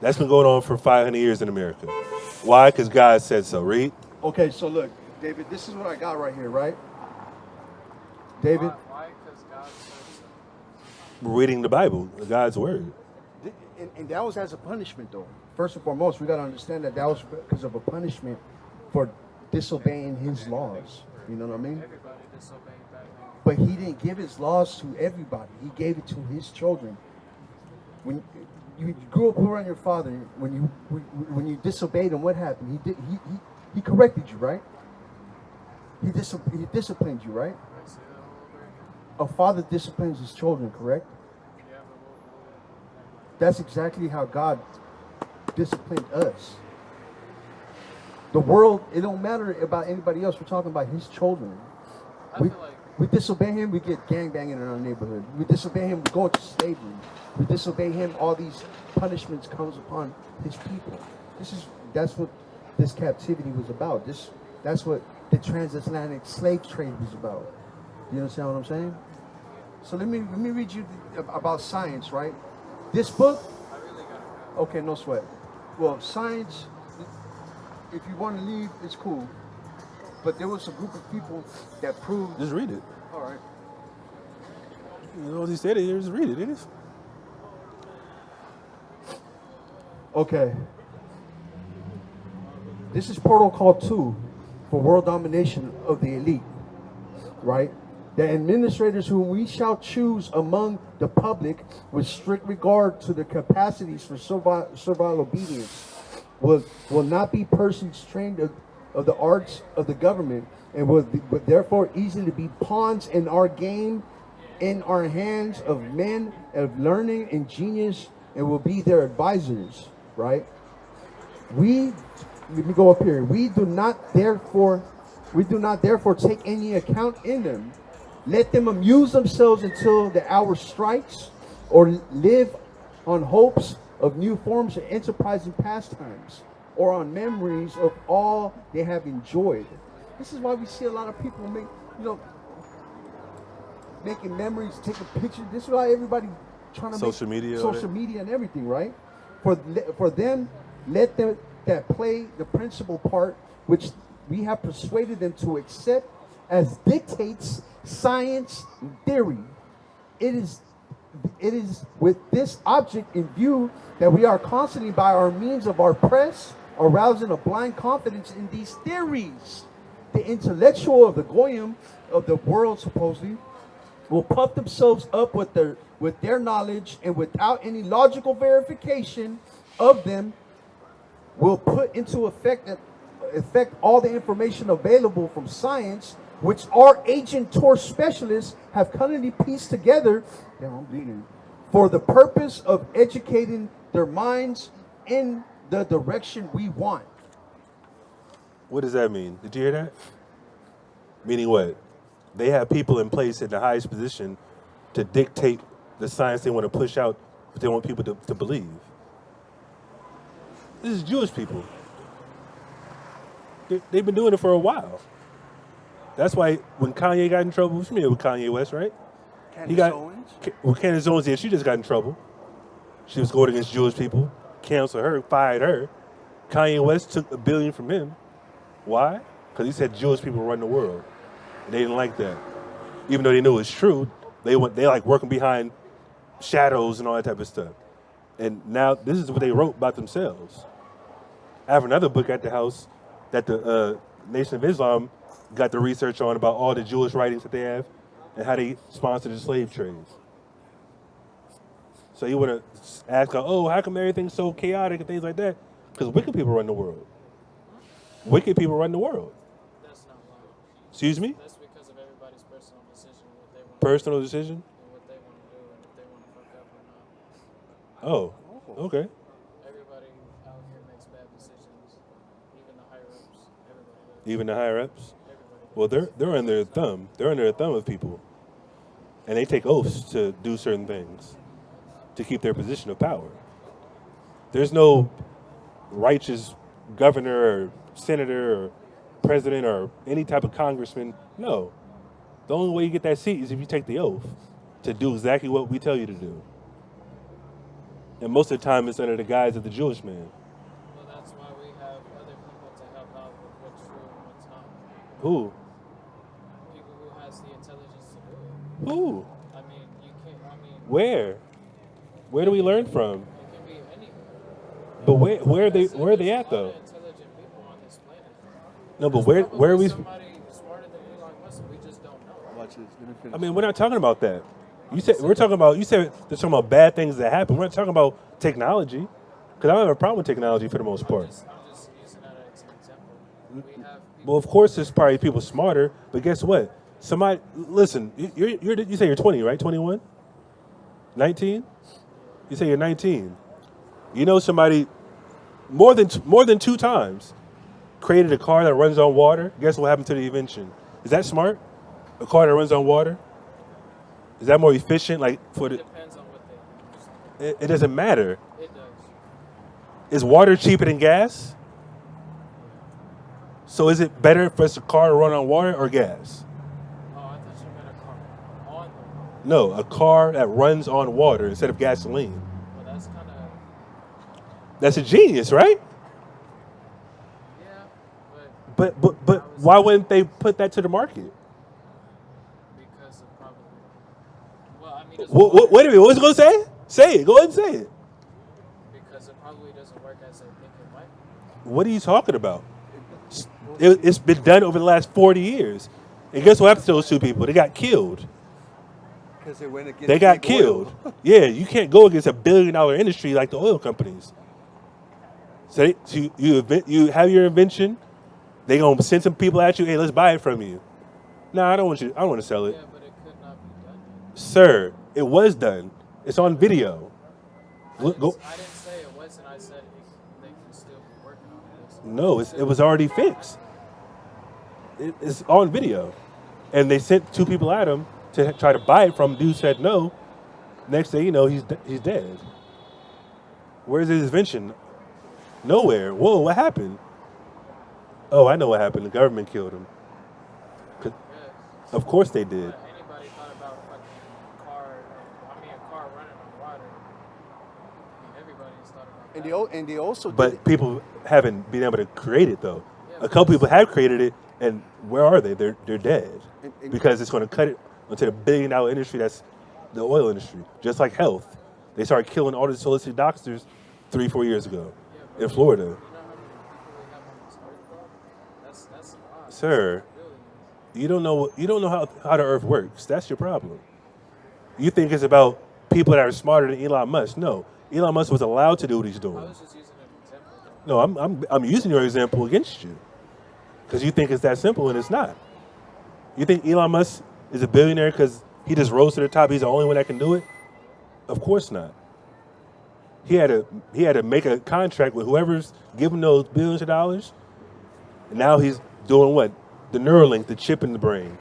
That's been going on for 500 years in America. Why? Because God said so. Read. Okay, so look, David, this is what I got right here, right? David, Why? Because God said so. We're reading the Bible, God's word. and that was as a punishment, though. First and foremost, we got to understand that was because of a punishment for disobeying His laws. You know what I mean? Everybody disobeyed back then. But He didn't give His laws to everybody. He gave it to His children. When you grew up around your father, when you disobeyed him, what happened? He corrected you, right? He disciplined you, right? I say that all over again. A father disciplines his children, correct? Yeah, but we'll That's exactly how God disciplined us. The world, it don't matter about anybody else. We're talking about His children. I We, feel like we disobey Him, we get gangbanging in our neighborhood. We disobey Him, we go into slavery. We disobey Him, all these punishments comes upon His people. That's what this captivity was about. That's what the transatlantic slave trade was about. You understand what I'm saying? So let me read you about science, right? This book. I really gotta go. Okay, no sweat. Well, science. If you want to leave, it's cool. But there was a group of people that proved. Just read it. All right. You know, he said it here. Just read it. It is. Okay. This is Protocol 2 for world domination of the elite, right? The administrators whom we shall choose among the public with strict regard to their capacities for servile obedience will not be persons trained of the arts of the government and would therefore easily be pawns in our game, in our hands of men of learning and genius, and will be their advisors, right? Let me go up here. We do not therefore take any account in them. Let them amuse themselves until the hour strikes, or live on hopes of new forms of enterprise and pastimes, or on memories of all they have enjoyed. This is why we see a lot of people making memories, taking pictures. This is why everybody trying to Social make media, social media and everything, right? For them, let them that play the principal part, which we have persuaded them to accept as dictates science and theory. It is with this object in view that we are constantly, by our means of our press, arousing a blind confidence in these theories. The intellectual of the goyim of the world, supposedly, will puff themselves up with their knowledge, and without any logical verification of them, will put into effect all the information available from science, which our agent tour specialists have cunningly pieced together. Damn, I'm bleeding. For the purpose of educating their minds in the direction we want. What does that mean? Did you hear that? Meaning what? they have people in place in the highest position to dictate the science they want to push out, what they want people to believe. This is Jewish people. They've been doing it for a while. That's why when Kanye got in trouble, you're familiar with Kanye West, right? Candace Owens, yeah, she just got in trouble. She was going against Jewish people, canceled her, fired her. Kanye West took $1 billion from him. Why? Because he said Jewish people run the world. And they didn't like that. Even though they knew it's true, they like working behind shadows and all that type of stuff. And now this is what they wrote about themselves. I have another book at the house that the Nation of Islam got the research on about all the Jewish writings that they have and how they sponsor the slave trades. So you want to ask, oh, how come everything's so chaotic and things like that? Because wicked people run the world. Wicked people run the world. That's not why. Excuse me? That's because of everybody's personal decision, what they want Personal decision? and what they want to do, and if they want to fuck up or not. Oh, okay. Everybody out here makes bad decisions, even the higher ups. Everybody does. Even the higher ups? Everybody does. Well, they're under their thumb. They're under the thumb of people. And they take oaths to do certain things to keep their position of power. There's no righteous governor or senator or president or any type of congressman. No. The only way you get that seat is if you take the oath to do exactly what we tell you to do. And most of the time it's under the guise of the Jewish man. Well, that's why we have other people to help out with what's true and what's not. Who? People who has the intelligence to do it. Who? I mean, you can't. I mean, Where? Where do we learn from? it can be anywhere. But where are they at There's a lot though? of intelligent people on this planet. No, but There's where are we? probably somebody smarter than Elon Musk, and we just don't know. Watch this. Let me finish. I mean, we're not talking about that. You said you said they're talking about bad things that happen. We're not talking about technology, because I don't have a problem with technology for the most part. I'm just using that as an example. We have people. Well, of course, there's probably people smarter, but guess what? Somebody, listen, you say you're 20, right? 21? 19? You say you're 19. You know somebody more than 2 times created a car that runs on water. Guess what happened to the invention? Is that smart? A car that runs on water? Is that more efficient? Like for the, Depends on what they use. it doesn't matter. It does. Is water cheaper than gas? So is it better for a car to run on water or gas? Oh, I thought you meant a car on the road. No, a car that runs on water instead of gasoline. Well, that's kind of That's a genius, right? yeah, But why wouldn't they put that to the market? because of probably. Well, I mean, it's Wait a minute, what was it going to say? Say it, go ahead and say it. because it probably doesn't work as they think it might. What are you talking about? It's been done over the last 40 years. And guess what happened to those 2 people? They got killed. Because they went against They got big oil. killed. Yeah, you can't go against $1 billion industry like the oil companies. So you have your invention. They gonna send some people at you. Hey, let's buy it from you. No, I don't want to sell it, Yeah, but it could not be done. sir. It was done. It's on video. Look, go. I didn't say it wasn't. I said they can still be working on this. No, it was already fixed. It's on video, and they sent 2 people at him to try to buy it from him. Dude said no. Next thing you know, he's dead. Where's his invention? Nowhere. Whoa, what happened? Oh, I know what happened. The government killed him. Yes. Of course they did. But anybody thought about fucking a car running on water? I mean, everybody's thought about that. And they also did But it. people haven't been able to create it though. Yeah, A couple people have created it, and where are they? They're dead And- because it's going to cut it into the $1 billion industry that's the oil industry. Just like health, they started killing all the solicited doctors 3-4 years ago in Florida. You know how many people we have on this earth, bro? That's a lot. Sir, Billions. you don't know how the earth works. That's your problem. You think it's about people that are smarter than Elon Musk. No, Elon Musk was allowed to do what he's I doing. was just using an example. Though. No, I'm using your example against you because you think it's that simple and it's not. You think Elon Musk is a billionaire because he just rose to the top? He's the only one that can do it? Of course not. He had to make a contract with whoever's giving those billions of dollars. And now he's doing what? The Neuralink, the chip in the brain.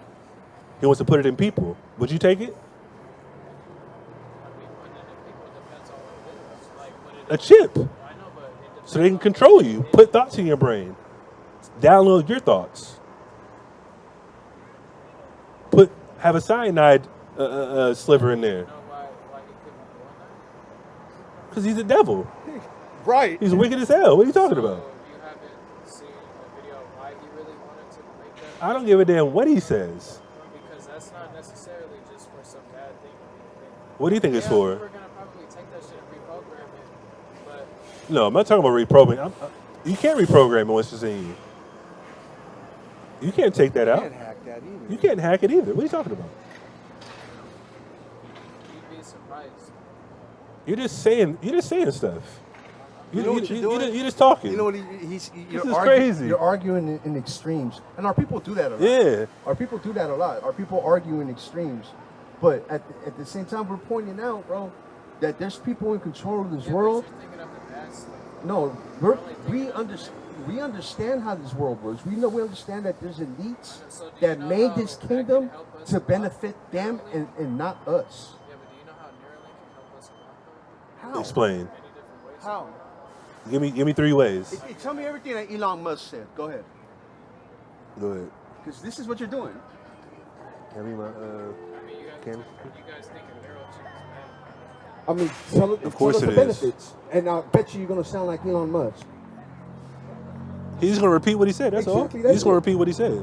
He wants to put it in people. Would you take it? I mean, putting it in people depends on what it is. Like, put it A in chip. I know, but it depends So they can on control you. Put thoughts in your brain. Download your thoughts. Have a cyanide sliver in there. You know why he could be doing that? Because he's a devil. Right. He's wicked as hell. What are you talking So about? you haven't seen the video of why he really wanted to make that? I don't give a damn what he says. Because that's not necessarily just for some bad thing. What do you think it's Yeah, for? we're gonna probably take that shit and reprogram it, but No, I'm not talking about reprogramming. You can't reprogram it once it's in you. You can't take that You out. can't hack that either. You can't hack it either. What are you talking about? you'd be surprised. You're just saying stuff. You know what you're doing? You're just talking. You know what This is crazy. You're arguing in extremes, and our people do that a lot. Yeah. Our people do that a lot. Our people argue in extremes, but at the same time, we're pointing out, bro, that there's people in control of this Yeah, world. but you're thinking of the bad stuff. No, we understand how this world works. We understand that there's elites So do you that know made how this that kingdom can help us to a lot? benefit them and not us. Yeah, but do you know how Neuralink can help us a lot, though? How? Explain. Many different ways. How? Give me 3 ways. Tell me everything that Elon Musk said. Go ahead, Go ahead. because this is what you're doing. Give me my I mean, Can- you guys think a neurochip is bad. I mean, tell Of course us the it is. benefits, and I bet you're gonna sound like Elon Musk. He's just gonna repeat what he said. That's Exactly, all. that's He's gonna it. repeat what he said.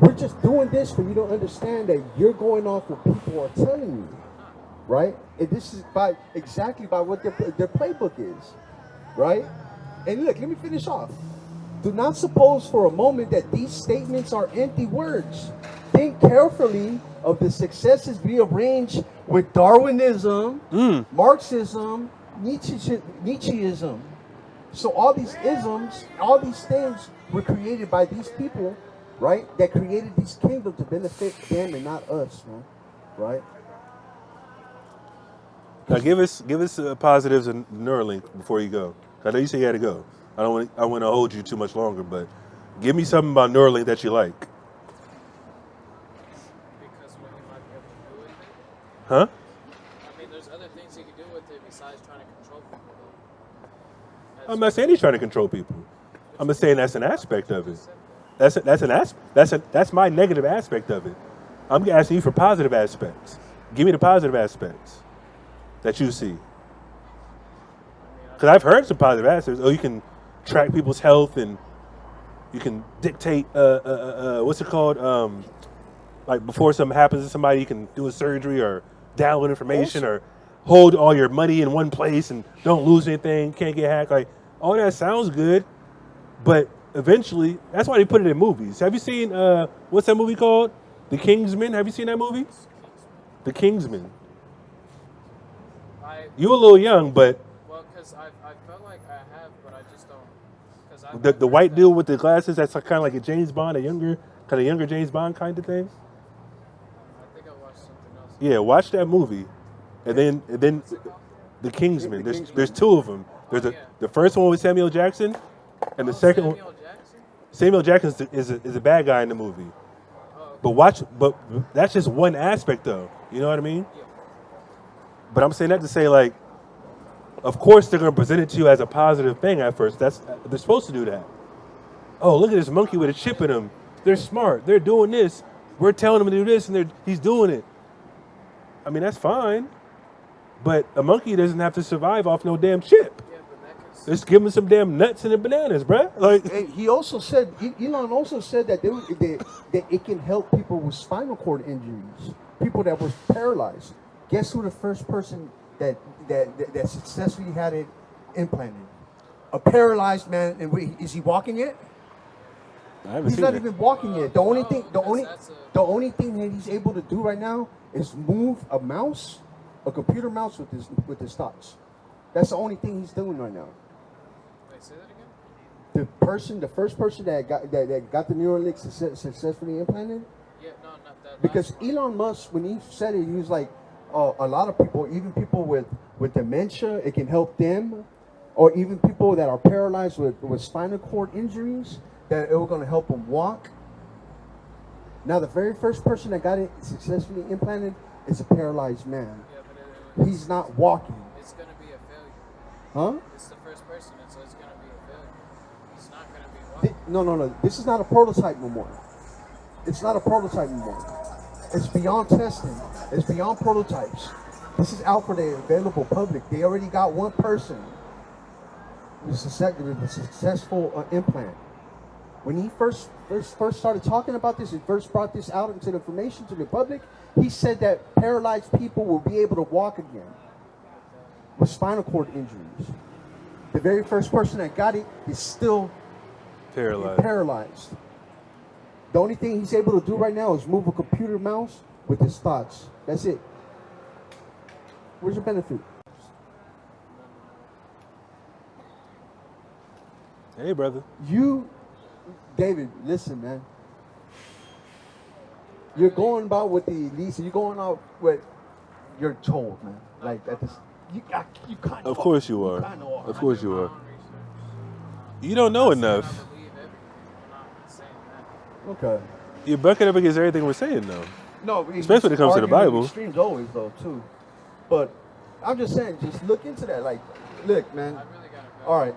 We're just doing this for you to understand that you're going off what people are telling you, right? And this is exactly by what their playbook is, right? And look, let me finish off. Do not suppose for a moment that these statements are empty words. Think carefully of the successes we arranged with Darwinism, Marxism, Nietzscheism. So all these isms, all these things were created by these people, right? That created these kingdoms to benefit them and not us, man. Right? Now give us positives and Neuralink before you go. I know you say you had to go. I want to hold you too much longer, but give me something about Neuralink that you like. Because what he might be able to do with it. Huh? I mean, there's other things he can do with it besides trying to control people. Though. I'm not saying he's trying to control people. I'm just saying that's an aspect of it. That's my negative aspect of it. I'm asking you for positive aspects. Give me the positive aspects that you see. Because I've heard some positive aspects. Oh, you can track people's health and you can dictate what's it called? Like before something happens to somebody, you can do a surgery or download information or hold all your money in one place and don't lose anything, can't get hacked. Like all that sounds good, but eventually, that's why they put it in movies. Have you seen what's that movie called? The Kingsman. Have you seen that movie? The Kingsman. You a little young, but Well, because I felt like I have, but I just don't. Cause the white dude with the glasses, that's kind of like a James Bond, a younger James Bond kind of thing. I think I watched something else. Yeah, watch that movie, and then the Kingsman. There's 2 of them. There's the first one with Samuel Jackson, and the second one. Samuel Jackson? Samuel Jackson is a bad guy in the movie. Oh, okay. But that's just one aspect though. You know what I mean? Yeah. But I'm saying that to say, like, of course they're going to present it to you as a positive thing at first. They're supposed to do that. Oh, look at this monkey with a chip in him. They're smart. They're doing this. We're telling him to do this, and he's doing it. I mean, that's fine. But a monkey doesn't have to survive off no damn chip. Yeah, but that could. Just give him some damn nuts and the bananas, bruh. Like, And he also said, Elon also said that that it can help people with spinal cord injuries, people that was paralyzed. Guess who the first person that successfully had it implanted? A paralyzed man. And is he walking yet? I haven't He's seen not that. even walking yet. The only thing that's the thing that he's able to do right now is move a computer mouse with his thoughts. That's the only thing he's doing right now. Wait, say that again? The first person that got the Neuralink successfully implanted. Yeah, no, not that. Because last one. Elon Musk, when he said it, he was like, a lot of people, even people with dementia, it can help them, or even people that are paralyzed with spinal cord injuries, that it was going to help them walk. Now, the very first person that got it successfully implanted is a paralyzed man. Yeah, but He's not walking. it's gonna be a failure. Huh? It's the first person, and so it's gonna be a failure. It's not gonna be walking. No. This is not a prototype no more. It's not a prototype no more. It's beyond testing. It's beyond prototypes. This is out for the available public. They already got one person with a successful implant. When he first started talking about this, he first brought this out into the information to the public, he said that paralyzed people will be able to walk again with spinal cord injuries. The very first person that got it is still paralyzed. The only thing he's able to do right now is move a computer mouse with his thoughts. That's it. Where's the benefit? Hey, brother. David, listen, man. You're going about with the elites. You're going out what you're told, man. Like at this, you kind of. Of course you are. Of course you are. You don't know enough. Believe everything. I'm not saying that. Okay. You're bucking up against everything we're saying, though. No, Especially when it comes to the Bible. Extremes always, though, too. But I'm just saying, just look into that. Like, look, man. I really gotta go. All right.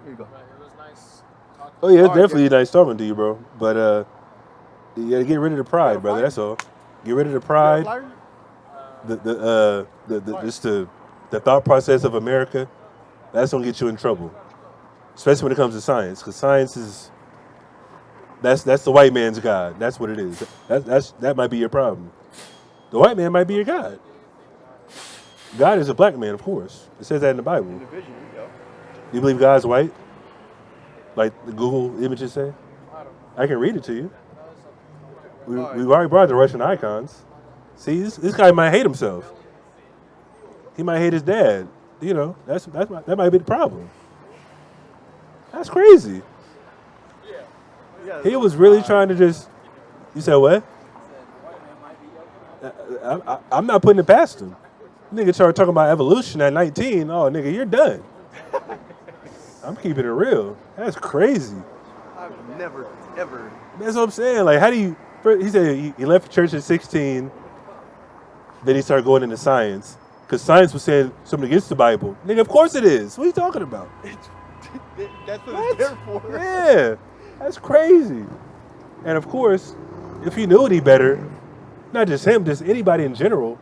Here you go. But it was nice talking. Oh, yeah, it's All right, definitely nice talking to you, bro. But you gotta get rid of the pride, brother. That's all. Get rid of the pride. Just the thought process of America. That's gonna get you in trouble, especially when it comes to science, because science is that's the white man's God. That's what it is. That might be your problem. The white man might be your God. God is a black man, of course. It says that in the Bible. Do you believe God's white? Like the Google images say? I can read it to you. We've already brought the Russian icons. See, this guy might hate himself. He might hate his dad. You know, that might be the problem. That's crazy. He was really trying to just. You said what? I'm not putting it past him. Nigga started talking about evolution at 19. Oh, nigga, you're done. I'm keeping it real. That's crazy. I've never, ever. That's what I'm saying. Like, how do you... He said he left the church at 16. Then he started going into science. Because science was saying something against the Bible. Nigga, of course it is. What are you talking about? That's what it's there for. Yeah. That's crazy. And of course, if you knew any better, not just him, just anybody in general,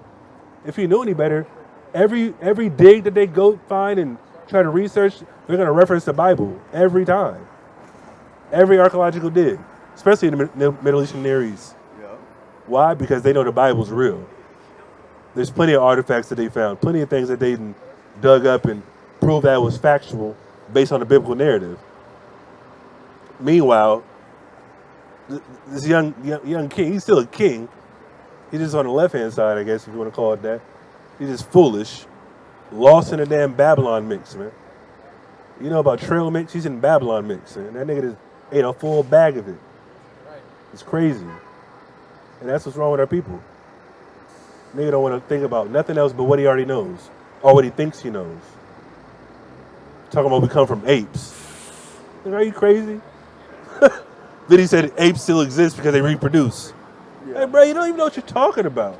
if you knew any better, every dig that they go find and try to research, they're going to reference the Bible every time. Every archaeological dig, especially in the Middle East and Near East. Yeah. Why? Because they know the Bible's real. There's plenty of artifacts that they found, plenty of things that they dug up and proved that was factual based on the biblical narrative. Meanwhile, this young king, he's still a king. He's just on the left-hand side, I guess, if you want to call it that. He's just foolish, lost in a damn Babylon mix, man. You know about trail mix? He's in Babylon mix, man. That nigga just ate a full bag of it. It's crazy. And that's what's wrong with our people. Nigga don't want to think about nothing else but what he already knows, or what he thinks he knows. Talking about we come from apes. Nigga, are you crazy? Then he said apes still exist because they reproduce. Yeah. Hey, bro, you don't even know what you're talking about.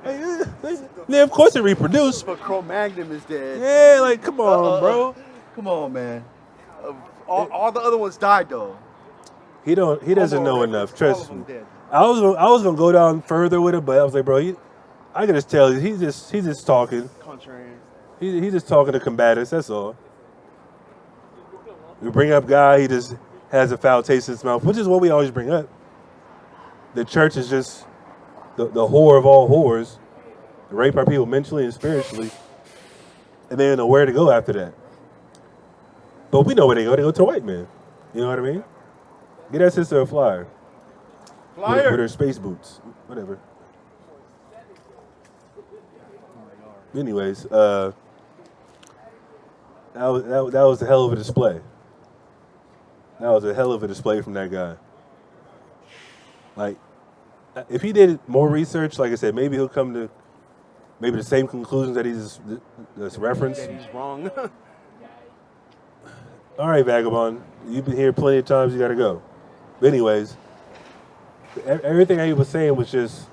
Yeah, of course they reproduce. But Cro-Magnon is dead. Yeah, like, come on, bro. Come on, man. All the other ones died, though. He doesn't know enough. Trust me. I was gonna go down further with it, but I was like, bro, I can just tell you, he's just talking. Contrarian. He's just talking to combatants. That's all. We bring up guy, he just has a foul taste in his mouth, which is what we always bring up. The church is just the whore of all whores. They rape our people mentally and spiritually, and they don't know where to go after that. But we know where they go. They go to a white man. You know what I mean? Get that sister a flyer. Flyer? With her space boots. Whatever. Anyways, that was a hell of a display. That was a hell of a display from that guy. Like, if he did more research, like I said, maybe he'll come to maybe the same conclusions that he's referenced. That he's wrong. All right, Vagabond. You've been here plenty of times. You got to go. But anyways, everything that he was saying was just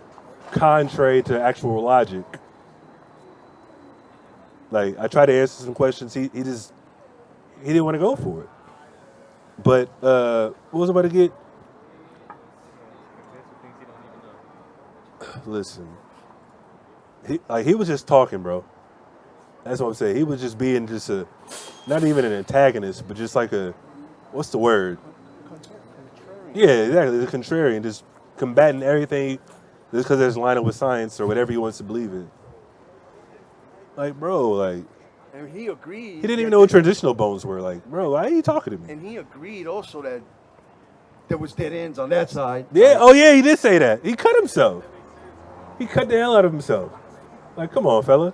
contrary to actual logic. Like I tried to answer some questions, he didn't want to go for it. But what was I about to get? Listen, he was just talking, bro. That's what I'm saying. He was just being just not even an antagonist, but just like what's the word? Yeah, exactly. The contrarian, just combating everything just because it's lined up with science or whatever he wants to believe in. Like, bro, like. And he agreed. He didn't even know what traditional bones were. Like, bro, why are you talking to me? And he agreed also that there was dead ends on that side. Yeah, oh yeah, he did say that. He cut himself. He cut the hell out of himself. Like, come on, fella.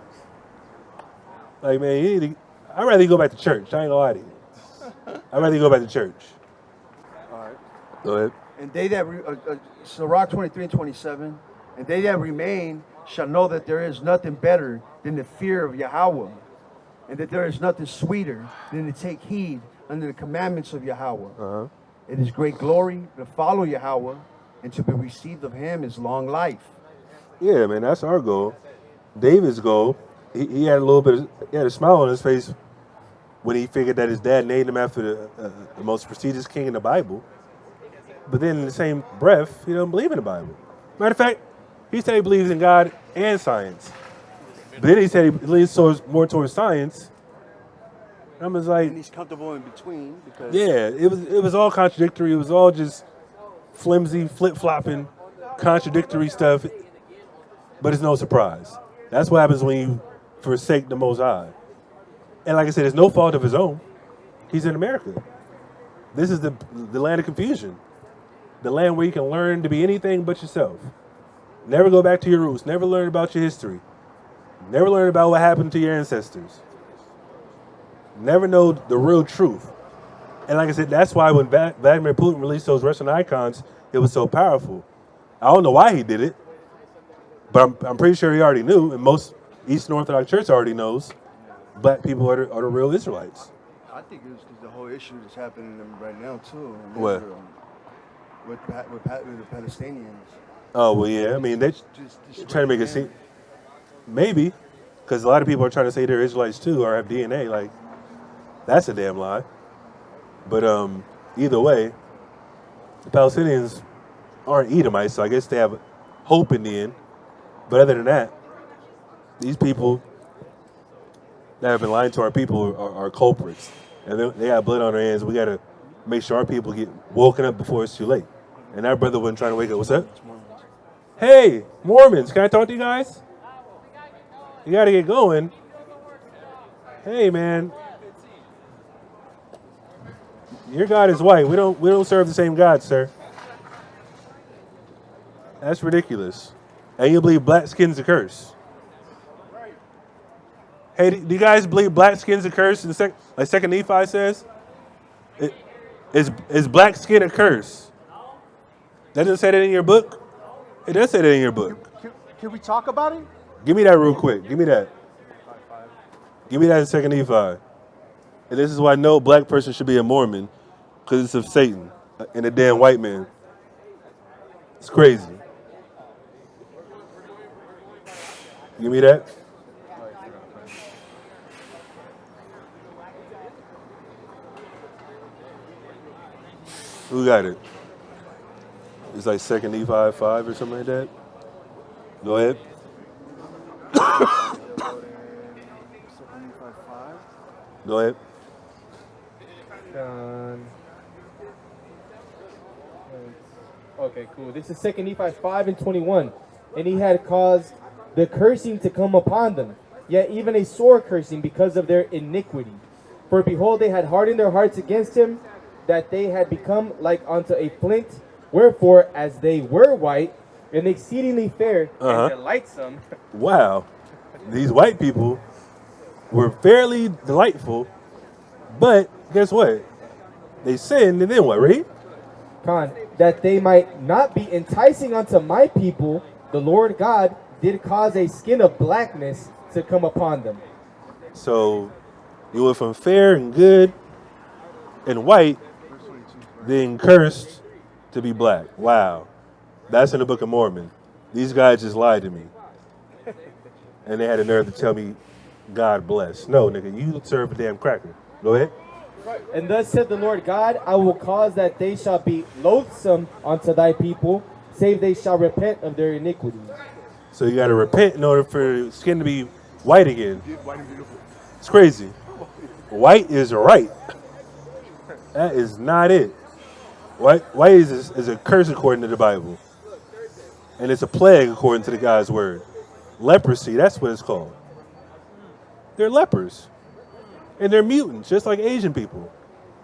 Like, man, I'd rather you go back to church. I ain't gonna lie to you. I'd rather you go back to church. All right. Go ahead. And they that, Sirach 23 and 27, and they that remain shall know that there is nothing better than the fear of Yahweh, and that there is nothing sweeter than to take heed unto the commandments of Yahweh. Uh-huh. It is great glory to follow Yahweh, and to be received of him is long life. Yeah, man, that's our goal. David's goal, he had a little bit, he had a smile on his face when he figured that his dad named him after the most prestigious king in the Bible. But then in the same breath, he don't believe in the Bible. Matter of fact, he said he believes in God and science. But then he said he leans more towards science. And I was like, And he's comfortable in between because yeah, it was all contradictory. It was all just flimsy, flip-flopping, contradictory stuff. But it's no surprise. That's what happens when you forsake the Most High. And like I said, it's no fault of his own. He's in America. This is the land of confusion. The land where you can learn to be anything but yourself. Never go back to your roots. Never learn about your history. Never learn about what happened to your ancestors. Never know the real truth. And like I said, that's why when Vladimir Putin released those Russian icons, it was so powerful. I don't know why he did it, but I'm pretty sure he already knew, and most Eastern Orthodox Church already knows, black people are the real Israelites. I think it's the whole issue that's happening right now too. What? Israel, with the Palestinians. Oh, well, yeah. I mean, they're trying to make it seem, maybe, because a lot of people are trying to say they're Israelites too or have DNA. Like, that's a damn lie. But either way, the Palestinians aren't Edomites, so I guess they have hope in the end. But other than that, these people that have been lying to our people are culprits. And they got blood on their hands. We got to make sure our people get woken up before it's too late. And our brother wasn't trying to wake up. What's up? Hey, Mormons, can I talk to you guys? You got to get going. Hey, man. Your God is white. We don't serve the same God, sir. That's ridiculous. And you believe black skin's a curse. Hey, do you guys believe black skin's a curse? Like 2 Nephi says? Is black skin a curse? That doesn't say that in your book? It does say that in your book. Can we talk about it? Give me that real quick. Give me that. Give me that in 2 Nephi. And this is why no black person should be a Mormon, because it's of Satan and a damn white man. It's crazy. Give me that. Who got it? It's like 2 Nephi 5 or something like that. Go ahead. Go ahead. Okay, cool. This is 2 Nephi 5 and 21. And he had caused the cursing to come upon them, yet even a sore cursing because of their iniquity. For behold, they had hardened their hearts against him, that they had become like unto a flint. Wherefore, as they were white and exceedingly fair and delightsome. Wow. These white people were fairly delightful, but guess what? They sinned, and then what, read? That they might not be enticing unto my people, the Lord God did cause a skin of blackness to come upon them. So you went from fair and good and white, then cursed to be black. Wow. That's in the Book of Mormon. These guys just lied to me. And they had the nerve to tell me, God bless. No, nigga, you serve a damn cracker. Go ahead. And thus said the Lord God, I will cause that they shall be loathsome unto thy people, save they shall repent of their iniquities. So you got to repent in order for your skin to be white again. It's crazy. White is right. That is not it. White is a curse according to the Bible. And it's a plague according to the God's word. Leprosy, that's what it's called. They're lepers. And they're mutants, just like Asian people.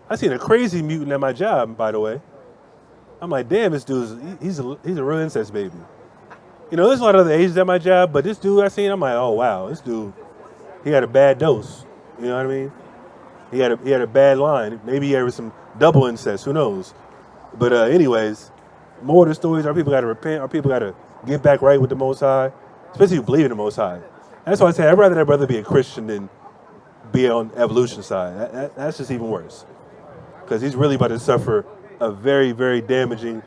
I seen a crazy mutant at my job, by the way. I'm like, damn, this he's a real incest baby. You know, there's a lot of other Asians at my job, but this dude I seen, I'm like, oh wow, this dude, he had a bad dose. You know what I mean? He had a bad line. Maybe he had some double incest. Who knows? But anyways, more of the stories. Our people got to repent. Our people got to get back right with the Most High, especially if you believe in the Most High. That's why I say I'd rather that brother be a Christian than be on evolution side. That's just even worse, because he's really about to suffer a very, very damaging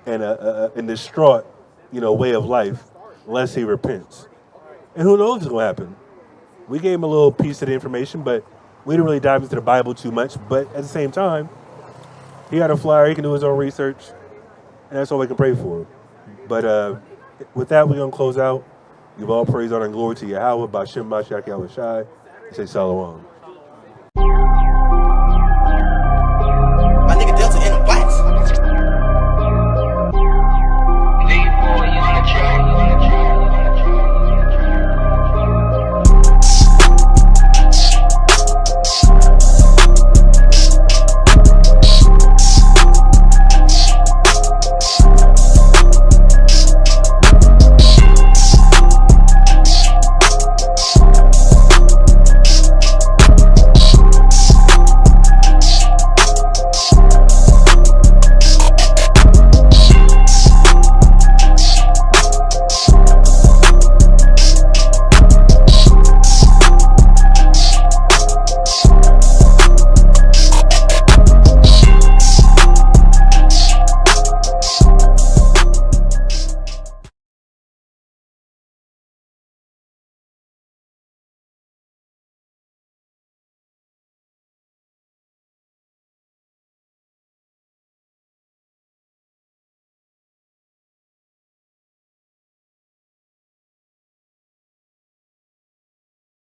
and distraught, way of life unless he repents. And who knows what's going to happen? We gave him a little piece of the information, but we didn't really dive into the Bible too much. But at the same time, he got a flyer. He can do his own research, and that's all we can pray for. But with that, we're going to close out. Give all praise, honor, and glory to Yahweh, Bashem, Mashiach, Yahweh Shai. Say Shalom.